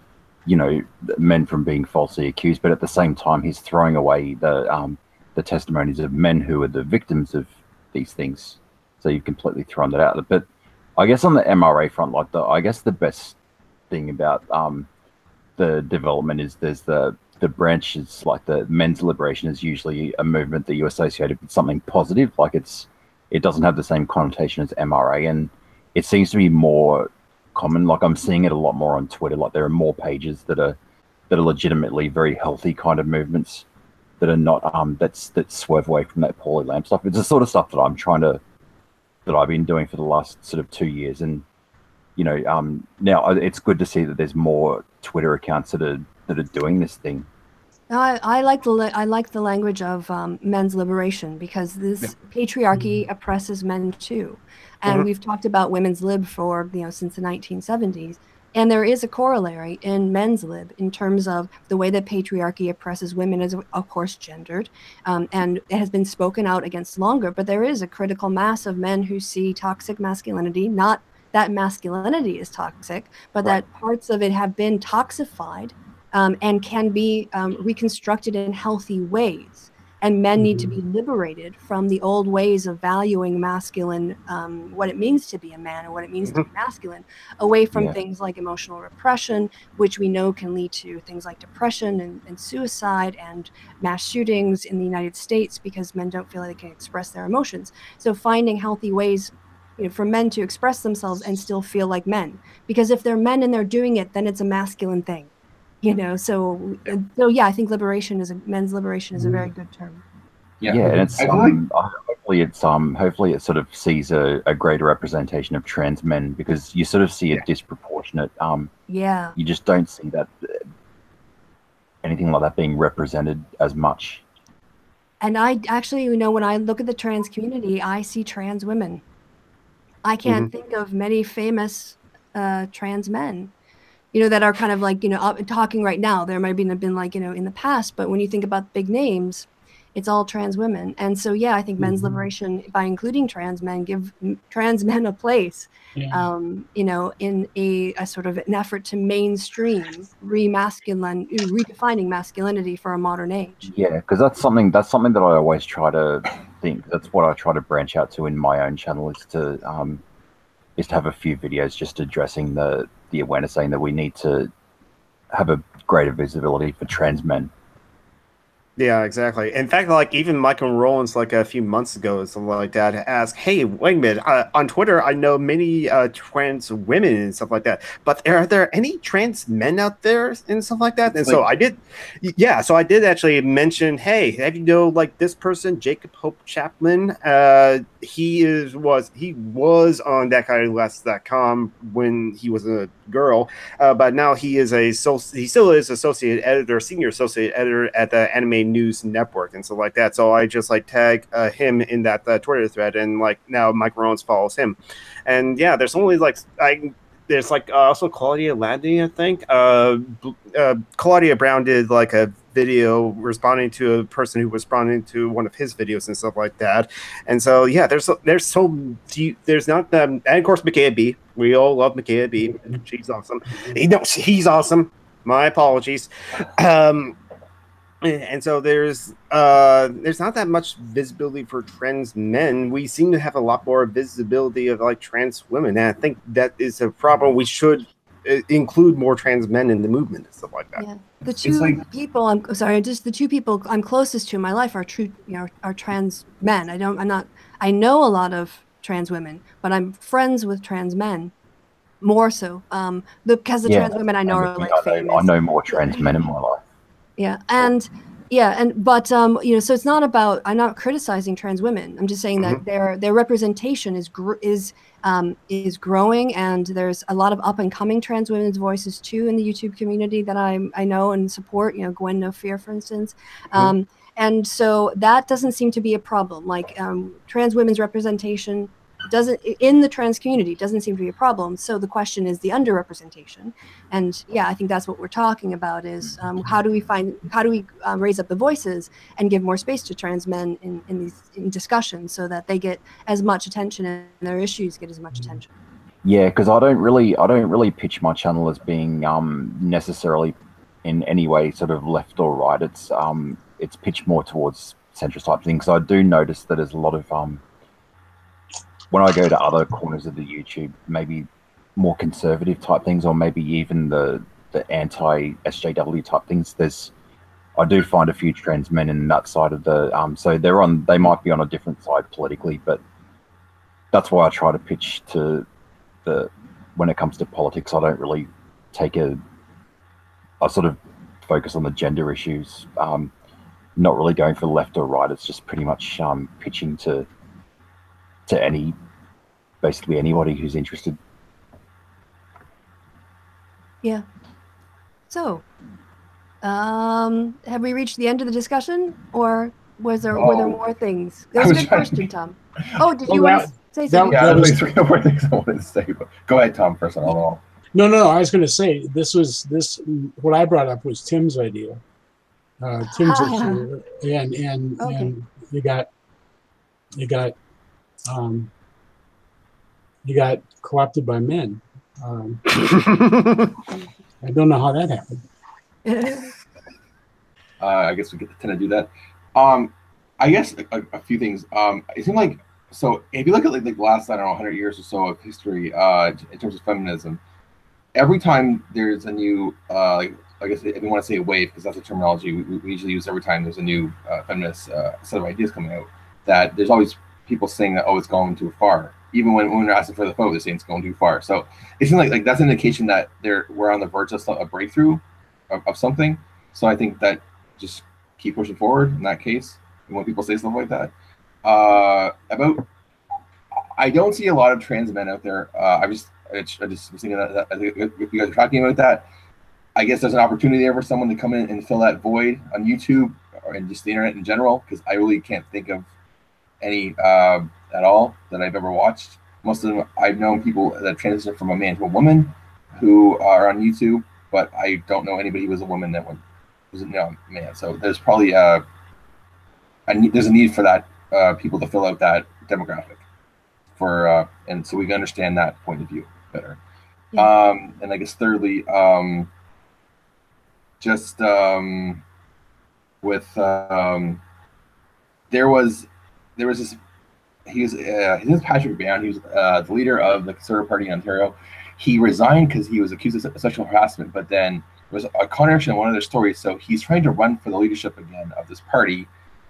Speaker 7: you know, men from being falsely accused, but at the same time, he's throwing away the testimonies of men who are the victims of these things. So you've completely thrown that out. But I guess on the MRA front, like I guess the best thing about the development is there's the branches, like the men's liberation is usually a movement that you associate with something positive, like it doesn't have the same connotation as MRA, and it seems to be more common. Like I'm seeing it a lot more on Twitter. Like there are more pages that are legitimately very healthy kind of movements that are not that swerve away from that poorly lamb stuff. It's the sort of stuff that I've been doing for the last sort of 2 years, and you know, now it's good to see that there's more Twitter accounts that are doing this thing.
Speaker 1: I like the language of men's liberation, because this patriarchy oppresses men too, and we've talked about women's lib for since the 1970s, and there is a corollary in men's lib in terms of the way that patriarchy oppresses women is of course gendered, and it has been spoken out against longer, but there is a critical mass of men who see toxic masculinity, not that masculinity is toxic, but that parts of it have been toxified. And can be reconstructed in healthy ways. And men need to be liberated from the old ways of valuing masculine, what it means to be a man or what it means to be masculine, away from things like emotional repression, which we know can lead to things like depression and suicide and mass shootings in the United States, because men don't feel like they can express their emotions. So finding healthy ways for men to express themselves and still feel like men. Because if they're men and they're doing it, then it's a masculine thing. So yeah, I think men's liberation is a very good term.
Speaker 7: Yeah, and it's hopefully it sort of sees a greater representation of trans men, because you sort of see a disproportionate. You just don't see that anything like that being represented as much. And
Speaker 1: I actually, when I look at the trans community, I see trans women. I can't think of many famous trans men. That are kind of like, talking right now. There might have been like, in the past, but when you think about big names, it's all trans women. And so, yeah, I think men's liberation, by including trans men, give trans men a place, in a sort of an effort to mainstream redefining masculinity for a modern age.
Speaker 7: Yeah, because that's something that I always try to think. That's what I try to branch out to in my own channel, is to have a few videos just addressing the awareness, saying that we need to have a greater visibility for trans men.
Speaker 4: Yeah, exactly. In fact, like even Michael Rowlands, like a few months ago, or something like that, asked, "Hey, wait a minute! On Twitter, I know many trans women and stuff like that, but are there any trans men out there and stuff like that?" And so I did, So I did actually mention, "Hey, have you know like this person, Jacob Hope Chapman? He was on thatguyless.com when he was a girl, but now he still is senior associate editor at the Anime News Network and stuff like that." So I just like tag him in that Twitter thread, and like now Mike Rollins follows him, and yeah, there's only like there's like also Claudia Landing, I think. Claudia Brown did like a video responding to a person who was responding to one of his videos and stuff like that. And so yeah, there's not and of course Micaiah B. We all love Micaiah B. She's awesome. He's awesome. My apologies. And so there's not that much visibility for trans men. We seem to have a lot more visibility of like trans women, and I think that is a problem. We should include more trans men in the movement and stuff like that.
Speaker 1: Yeah, the two people I'm closest to in my life are are trans men. I know a lot of trans women, but I'm friends with trans men more so. Because the trans women I know are like famous.
Speaker 7: I know more trans men in my life.
Speaker 1: But so it's not about, I'm not criticizing trans women. I'm just saying that their representation is growing, and there's a lot of up and coming trans women's voices too in the YouTube community that I know and support. Gwen No Fear, for instance. And so that doesn't seem to be a problem. Like trans women's representation doesn't in the trans community doesn't seem to be a problem. So the question is the underrepresentation, and yeah, I think that's what we're talking about is how do we raise up the voices and give more space to trans men in discussions so that they get as much attention and their issues get as much attention.
Speaker 7: Yeah, because I don't really pitch my channel as being necessarily in any way sort of left or right. It's pitched more towards centrist type things. So I do notice that there's a lot of when I go to other corners of the YouTube, maybe more conservative type things, or maybe even the anti-SJW type things. I do find a few trans men in that side of the so they might be on a different side politically, but that's why I try to pitch to when it comes to politics. I don't really I sort of focus on the gender issues, not really going for left or right. It's just pretty much pitching to basically anybody who's interested.
Speaker 1: Yeah. So, have we reached the end of the discussion, or were there more things? That was a good question, Tom. Oh, did you want to say something?
Speaker 6: Yeah, there's 3 or 4 things I wanted to say, but go ahead, Tom, first. I don't know.
Speaker 2: No. I was going to say what I brought up was Tim's idea. Tim's issue, and you got co-opted by men. I don't know how that happened.
Speaker 6: I guess we tend to do that. I guess a few things. It seemed like, so if you look at like the last, I don't know, 100 years or so of history in terms of feminism, every time there's a new, I guess if you want to say a wave, because that's the terminology we usually use every time there's a new feminist set of ideas coming out, that there's always people saying that, oh, it's going too far. Even when they're asking for the vote, they're saying it's going too far. So it seems like that's an indication that we're on the verge of a breakthrough of something. So I think that just keep pushing forward in that case. And when people say stuff like that, I don't see a lot of trans men out there. I just was thinking that I think if you guys are talking about that, I guess there's an opportunity there for someone to come in and fill that void on YouTube or in just the internet in general, because I really can't think of any at all that I've ever watched. Most of them, I've known people that transitioned from a man to a woman who are on YouTube, but I don't know anybody who was a woman that was a man. So there's probably there's a need for that people to fill out that demographic for and so we can understand that point of view better. Yeah. And I guess thirdly, just with there was this. His name is Patrick Brown. He was the leader of the Conservative Party in Ontario. He resigned because he was accused of sexual harassment, but then there was a contradiction in one of their stories. So he's trying to run for the leadership again of this party,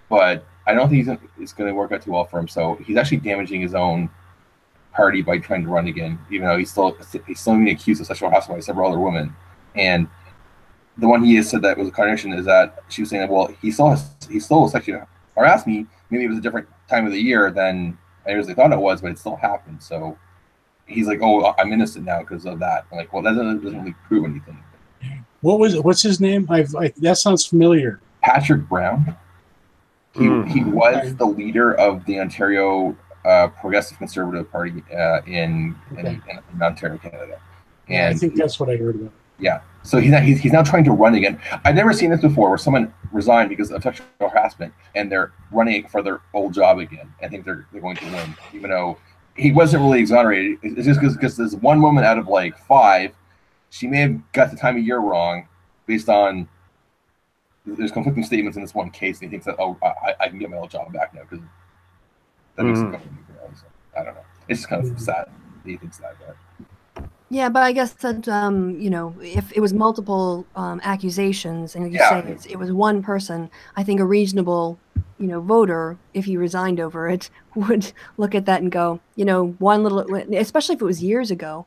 Speaker 6: but I don't think it's going to work out too well for him. So he's actually damaging his own party by trying to run again, even though he's still being accused of sexual harassment by several other women. And the one he has said that was a contradiction is that she was saying that, well, he still sexually harassed me. Maybe it was a different time of the year than I originally thought it was, but it still happened. So he's like, "Oh, I'm innocent now because of that." I'm like, well, that doesn't really prove anything.
Speaker 2: What's his name? That sounds familiar.
Speaker 6: Patrick Brown. He was the leader of the Ontario Progressive Conservative Party in Ontario, Canada. And
Speaker 2: I think that's what I heard about.
Speaker 6: Yeah. So he's now trying to run again. I've never seen this before, where someone resigned because of sexual harassment and they're running for their old job again. I think they're going to win, even though he wasn't really exonerated. It's just because there's one woman out of like 5, she may have got the time of year wrong, based on there's conflicting statements in this one case, and he thinks that, oh, I can get my old job back now because that makes it go. So, I don't know. It's just kind of sad that he thinks that. But.
Speaker 1: Yeah, but I guess that if it was multiple accusations, and you say it was one person, I think a reasonable, voter, if he resigned over it, would look at that and go, one little, especially if it was years ago.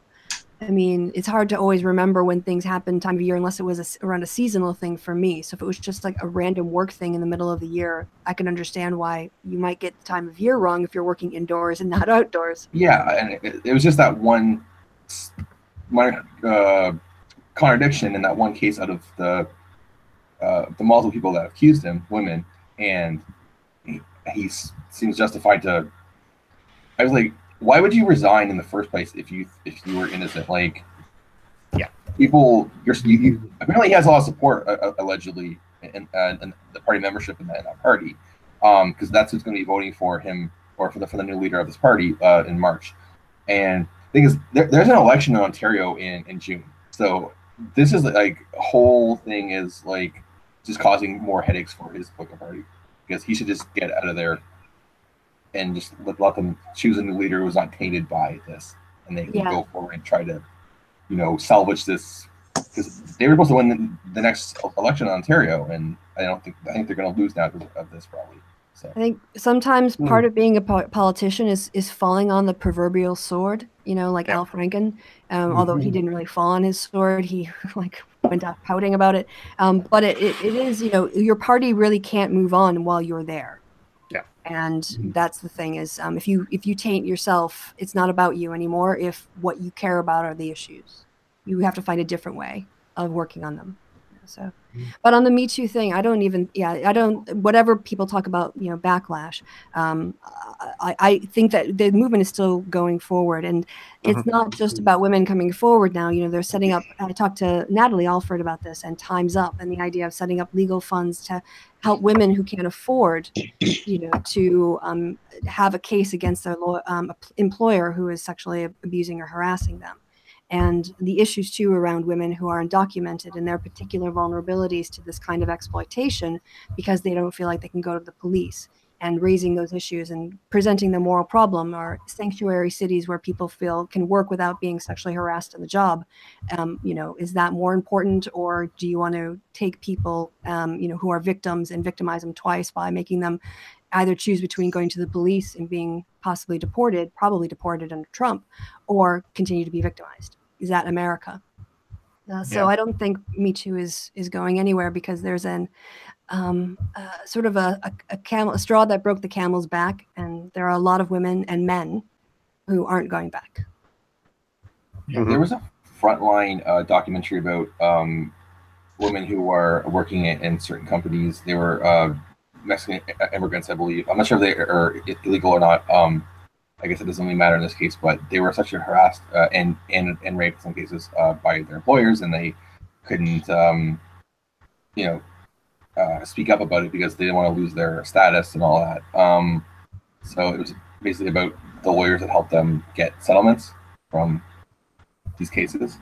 Speaker 1: I mean, it's hard to always remember when things happen time of year unless it was around a seasonal thing for me. So if it was just like a random work thing in the middle of the year, I can understand why you might get the time of year wrong if you're working indoors and not outdoors.
Speaker 6: Yeah, and it was just that one minor contradiction in that one case out of the multiple people that accused him, women, and he seems justified to. I was like, why would you resign in the first place if you were innocent? Like,
Speaker 4: yeah,
Speaker 6: people, you apparently he has a lot of support allegedly in the party membership in that party, because that's who's going to be voting for him or for the new leader of this party in March. And the thing is, there's an election in Ontario in June, so this is like whole thing is like just causing more headaches for his political party, because he should just get out of there and just let them choose a new leader who's not tainted by this, and they can go forward and try to, salvage this, because they were supposed to win the next election in Ontario, and I think they're going to lose now because of this probably. So.
Speaker 1: I think sometimes part of being a politician is falling on the proverbial sword, like Al Franken. Although he didn't really fall on his sword, he like went out pouting about it. But it is, your party really can't move on while you're there.
Speaker 4: Yeah.
Speaker 1: And that's the thing is, if you taint yourself, it's not about you anymore. If what you care about are the issues, you have to find a different way of working on them. So, but on the Me Too thing, whatever people talk about, backlash, I think that the movement is still going forward, and it's not just about women coming forward now. They're setting up, I talked to Natalie Alford about this and Time's Up, and the idea of setting up legal funds to help women who can't afford, to have a case against their employer who is sexually abusing or harassing them. And the issues, too, around women who are undocumented and their particular vulnerabilities to this kind of exploitation because they don't feel like they can go to the police, and raising those issues and presenting the moral problem, or sanctuary cities where people feel can work without being sexually harassed on the job. Is that more important, or do you want to take people, who are victims and victimize them twice by making them either choose between going to the police and being possibly deported, probably deported under Trump, or continue to be victimized? Is that America? So I don't think Me Too is going anywhere, because there's an sort of a straw that broke the camel's back, and there are a lot of women and men who aren't going back.
Speaker 6: Yeah, there was a Frontline documentary about women who are working in certain companies. They were Mexican immigrants, I believe. I'm not sure if they are illegal or not. I guess it doesn't really matter in this case, but they were sexually harassed and raped in some cases by their employers, and they couldn't, speak up about it because they didn't want to lose their status and all that. So it was basically about the lawyers that helped them get settlements from these cases.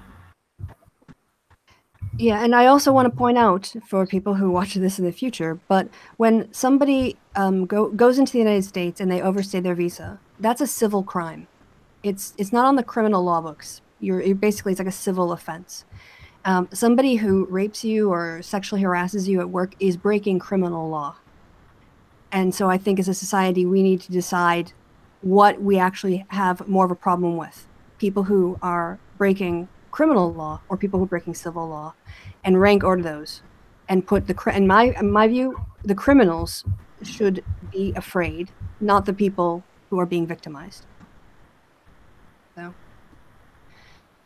Speaker 1: Yeah, and I also want to point out for people who watch this in the future, but when somebody goes into the United States and they overstay their visa, that's a civil crime. It's not on the criminal law books. You're basically, it's like a civil offense. Somebody who rapes you or sexually harasses you at work is breaking criminal law. And so I think as a society, we need to decide what we actually have more of a problem with. People who are breaking criminal law or people who are breaking civil law, and rank order those, and put in my view, the criminals should be afraid, not the people who are being victimized. So,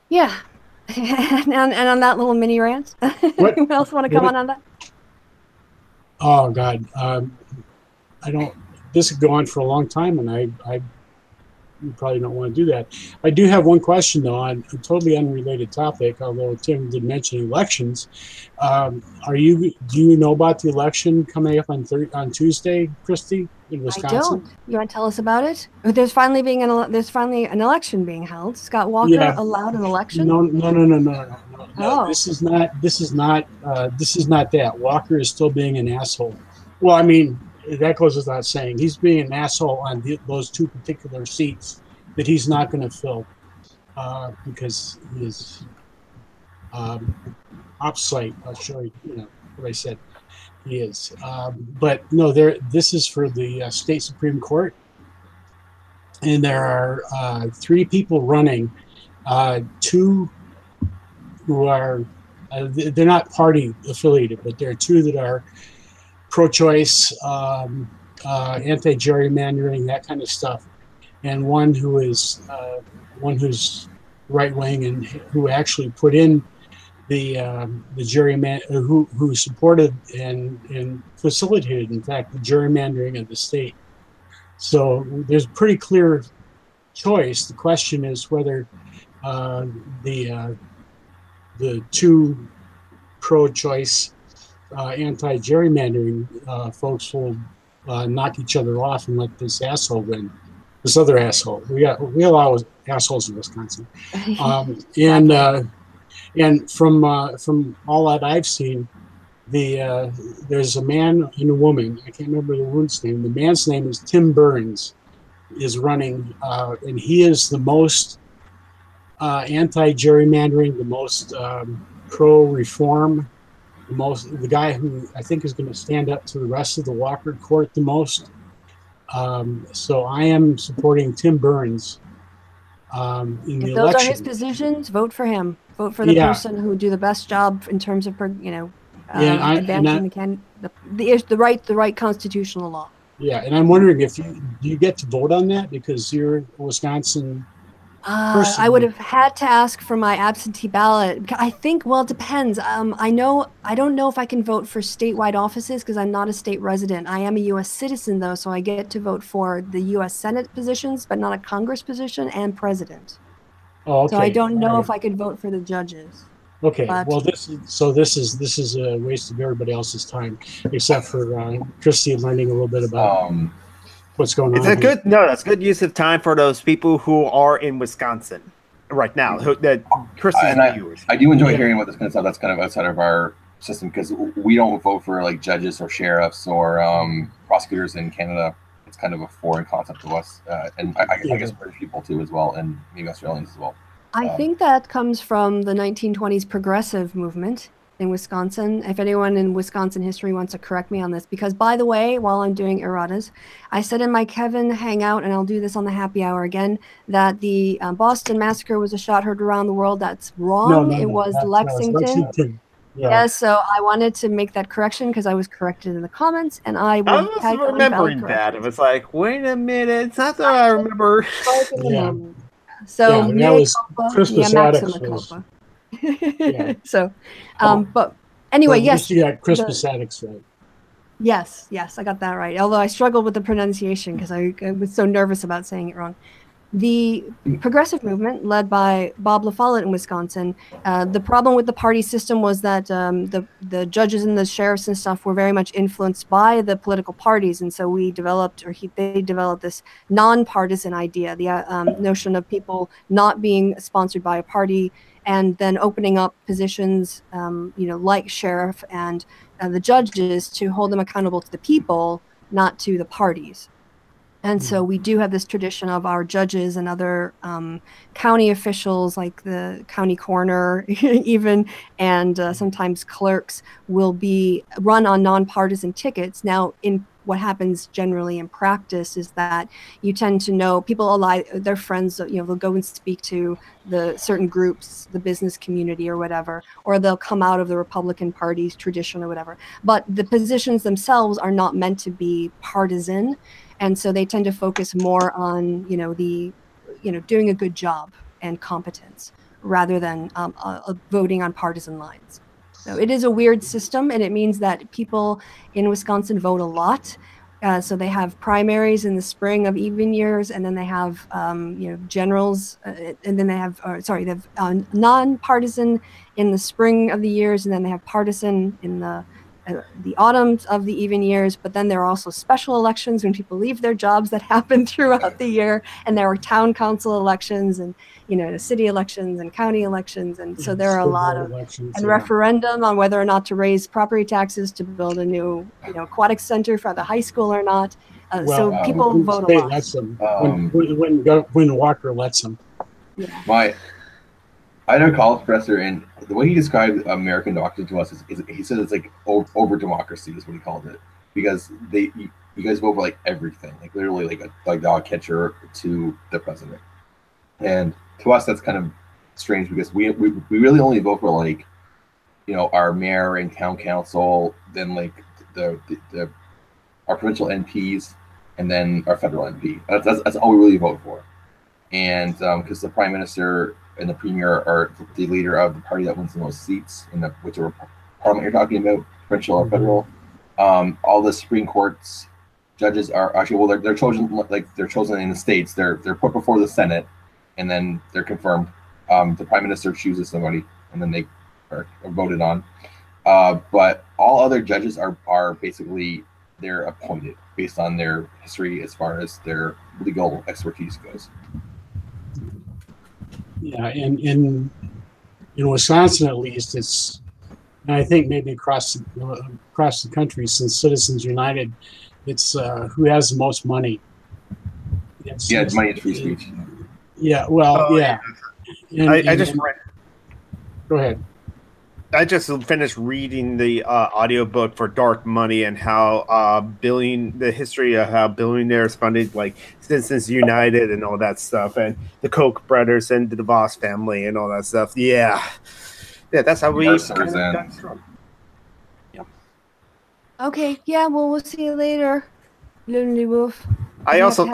Speaker 1: yeah. and on that little mini rant, anyone else want to comment on that?
Speaker 2: Oh God, I don't. This could go on for a long time, and I you probably don't want to do that. I do have one question though on a totally unrelated topic, although Tim did mention elections. Do you know about the election coming up on Tuesday, Kristi, in Wisconsin? I don't.
Speaker 1: You want to tell us about it? There's finally an election being held. Scott Walker allowed an election?
Speaker 2: No. Oh. This is not that. Walker is still being an asshole. Well, I mean, that goes without saying. He's being an asshole on those two particular seats that he's not going to fill because he is off-site. I'll show you, what I said. He is. But no, this is for the state Supreme Court. And there are 3 people running, 2 who are, they're not party affiliated, but there are 2 that are pro-choice, anti-gerrymandering, that kind of stuff, and one who's right-wing and who actually put in the gerrymander, who supported and facilitated, in fact, the gerrymandering of the state. So there's pretty clear choice. The question is whether the two pro-choice anti-gerrymandering folks will knock each other off and let this asshole win. This other asshole. We allow assholes in Wisconsin. And from all that I've seen, there's a man and a woman. I can't remember the woman's name. The man's name is Tim Burns, is running, and he is the most anti-gerrymandering, the most pro-reform, the guy who I think is going to stand up to the rest of the Walker court the most. So I am supporting Tim Burns in the
Speaker 1: if those
Speaker 2: election.
Speaker 1: are his positions, vote for him. Vote for the person who would do the best job in terms of, advancing the right constitutional law.
Speaker 2: Yeah, and I'm wondering if do you get to vote on that because you're a Wisconsin person?
Speaker 1: I would have had to ask for my absentee ballot. I think, well, it depends. I don't know if I can vote for statewide offices because I'm not a state resident. I am a U.S. citizen, though, so I get to vote for the U.S. Senate positions, but not a Congress position and president.
Speaker 2: Oh, okay.
Speaker 1: So I don't know if I could vote for the judges.
Speaker 2: Okay,
Speaker 1: but,
Speaker 2: well, this is a waste of everybody else's time, except for Kristi learning a little bit about what's going on.
Speaker 4: That's good use of time for those people who are in Wisconsin right now. Kristi's viewers.
Speaker 6: I do enjoy hearing about this kind of stuff. That's kind of outside of our system because we don't vote for like judges or sheriffs or prosecutors in Canada. It's kind of a foreign concept to us, and I guess British people too as well, and maybe Australians as well.
Speaker 1: I think that comes from the 1920s progressive movement in Wisconsin. If anyone in Wisconsin history wants to correct me on this, because by the way, while I'm doing erratas, I said in my Kevin Hangout, and I'll do this on the happy hour again, that the Boston Massacre was a shot heard around the world. That's wrong. It was Lexington.
Speaker 2: Yeah.
Speaker 1: Yes, so I wanted to make that correction because I was corrected in the comments, and I was
Speaker 4: remembering that. It was like, wait a minute, it's not that I remember.
Speaker 1: So
Speaker 2: that was Christmas Addicts.
Speaker 1: So, but anyway, yes.
Speaker 2: You got Christmas Addicts right.
Speaker 1: Yes, I got that right. Although I struggled with the pronunciation because I was so nervous about saying it wrong. The progressive movement, led by Bob La Follette in Wisconsin, the problem with the party system was that the judges and the sheriffs and stuff were very much influenced by the political parties, and so they developed this nonpartisan idea, the notion of people not being sponsored by a party, and then opening up positions, like sheriff and the judges to hold them accountable to the people, not to the parties. And so we do have this tradition of our judges and other county officials, like the county coroner even, and sometimes clerks will be run on nonpartisan tickets. Now, in what happens generally in practice is that you tend to know people their friends, they'll go and speak to the certain groups, the business community or whatever, or they'll come out of the Republican Party's tradition or whatever. But the positions themselves are not meant to be partisan. And so they tend to focus more on, doing a good job and competence rather than voting on partisan lines. So it is a weird system, and it means that people in Wisconsin vote a lot. So they have primaries in the spring of even years, and then they have, generals, and then they have, they have nonpartisan in the spring of the years, and then they have partisan in the autumn of the even years, but then there are also special elections when people leave their jobs that happen throughout the year, and there are town council elections and city elections and county elections, and so there are a lot of referendum on whether or not to raise property taxes to build a new aquatic center for the high school or not. So people vote a lot.
Speaker 2: When Walker lets them.
Speaker 6: Yeah. I had a college professor, and the way he described American democracy to us is he said it's like over democracy is what he called it, because you guys vote for like everything, like literally like dog catcher to the president, and to us that's kind of strange because we really only vote for like our mayor and town council, then like our provincial MPs, and then our federal MP. That's all we really vote for, and because the prime minister and the premier are the leader of the party that wins the most seats in whichever parliament you're talking about, provincial or federal. All the Supreme Courts judges are actually, well, they're chosen, like they're chosen in the States. They're put before the Senate, and then they're confirmed. The Prime Minister chooses somebody, and then they are voted on. But all other judges are basically, they're appointed based on their history as far as their legal expertise goes.
Speaker 2: Yeah, in Wisconsin at least, it's, and I think maybe across the country, since Citizens United, it's who has the most money.
Speaker 6: It's money is free speech.
Speaker 2: Yeah, well, yeah.
Speaker 4: I just read.
Speaker 2: Go ahead.
Speaker 4: I just finished reading the audiobook for Dark Money and how the history of how billionaires funded like Citizens United and all that stuff, and the Koch brothers and the DeVos family and all that stuff. Yeah, that's how we got started. Yeah.
Speaker 1: Okay, yeah, well, we'll see you later, Lonely Wolf.
Speaker 4: I also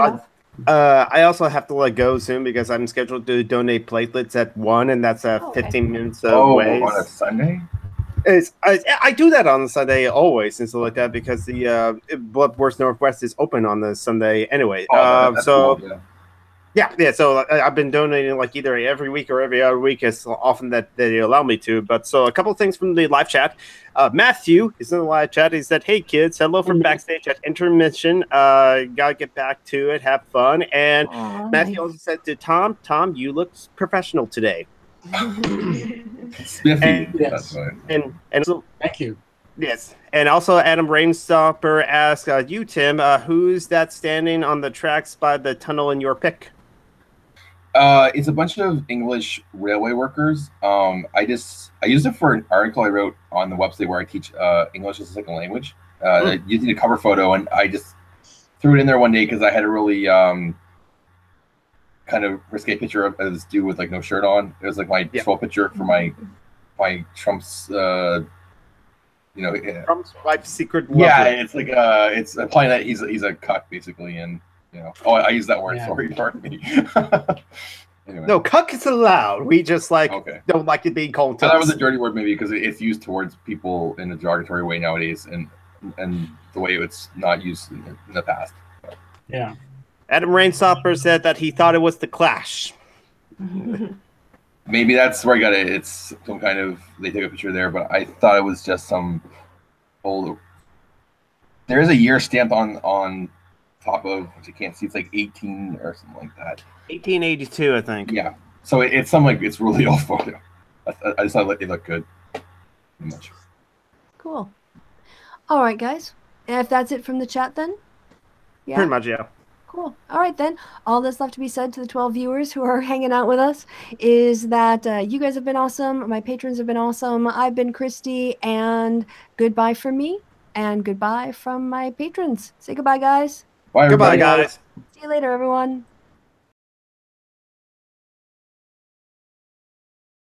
Speaker 4: have to let go soon because I'm scheduled to donate platelets at 1, and that's 15 minutes away.
Speaker 6: On a Sunday?
Speaker 4: I do that on Sunday always and stuff like that because the Blood Wars Northwest is open on the Sunday anyway. So cool, yeah. So I've been donating like either every week or every other week as often that they allow me to. But so a couple of things from the live chat. Matthew is in the live chat. He said, "Hey kids, hello from backstage at intermission. Gotta get back to it. Have fun." And Matthew also said to Tom, you look professional today.
Speaker 6: Spiffy. That's right.
Speaker 4: And so
Speaker 2: thank you.
Speaker 4: Yes, and also Adam Rainstopper asked you, Tim, who's that standing on the tracks by the tunnel in your pick?
Speaker 6: It's a bunch of English railway workers. I used it for an article I wrote on the website where I teach English as a second language, using a cover photo, and I just threw it in there one day because I had a really kind of risque picture of this dude with like no shirt on. It was like my troll picture for my Trump's
Speaker 4: Trump's wife's secret lover.
Speaker 6: Yeah, it's like it's implying that he's a cuck basically, and I use that word. Sorry, pardon me. Anyway.
Speaker 4: No, cuck is allowed. We just don't like it being called.
Speaker 6: So that was a dirty word, maybe because it's used towards people in a derogatory way nowadays, and the way it's not used in the past.
Speaker 2: Yeah.
Speaker 4: Adam Rainstopper said that he thought it was the Clash.
Speaker 6: Maybe that's where I got it. It's some kind of, they take a picture there, but I thought it was just some old. There is a year stamped on top of, which I can't see. It's like 18 or something like that.
Speaker 4: 1882, I think.
Speaker 6: Yeah. So it's some it's really old photo. I just thought it looked good. Pretty much.
Speaker 1: Cool. All right, guys. And if that's it from the chat, then. Yeah.
Speaker 4: Pretty much, yeah.
Speaker 1: Cool. All right, then. All that's left to be said to the 12 viewers who are hanging out with us is that you guys have been awesome. My patrons have been awesome. I've been Kristi, and goodbye from me, and goodbye from my patrons. Say goodbye, guys.
Speaker 6: Bye,
Speaker 4: goodbye, guys.
Speaker 1: See you later, everyone.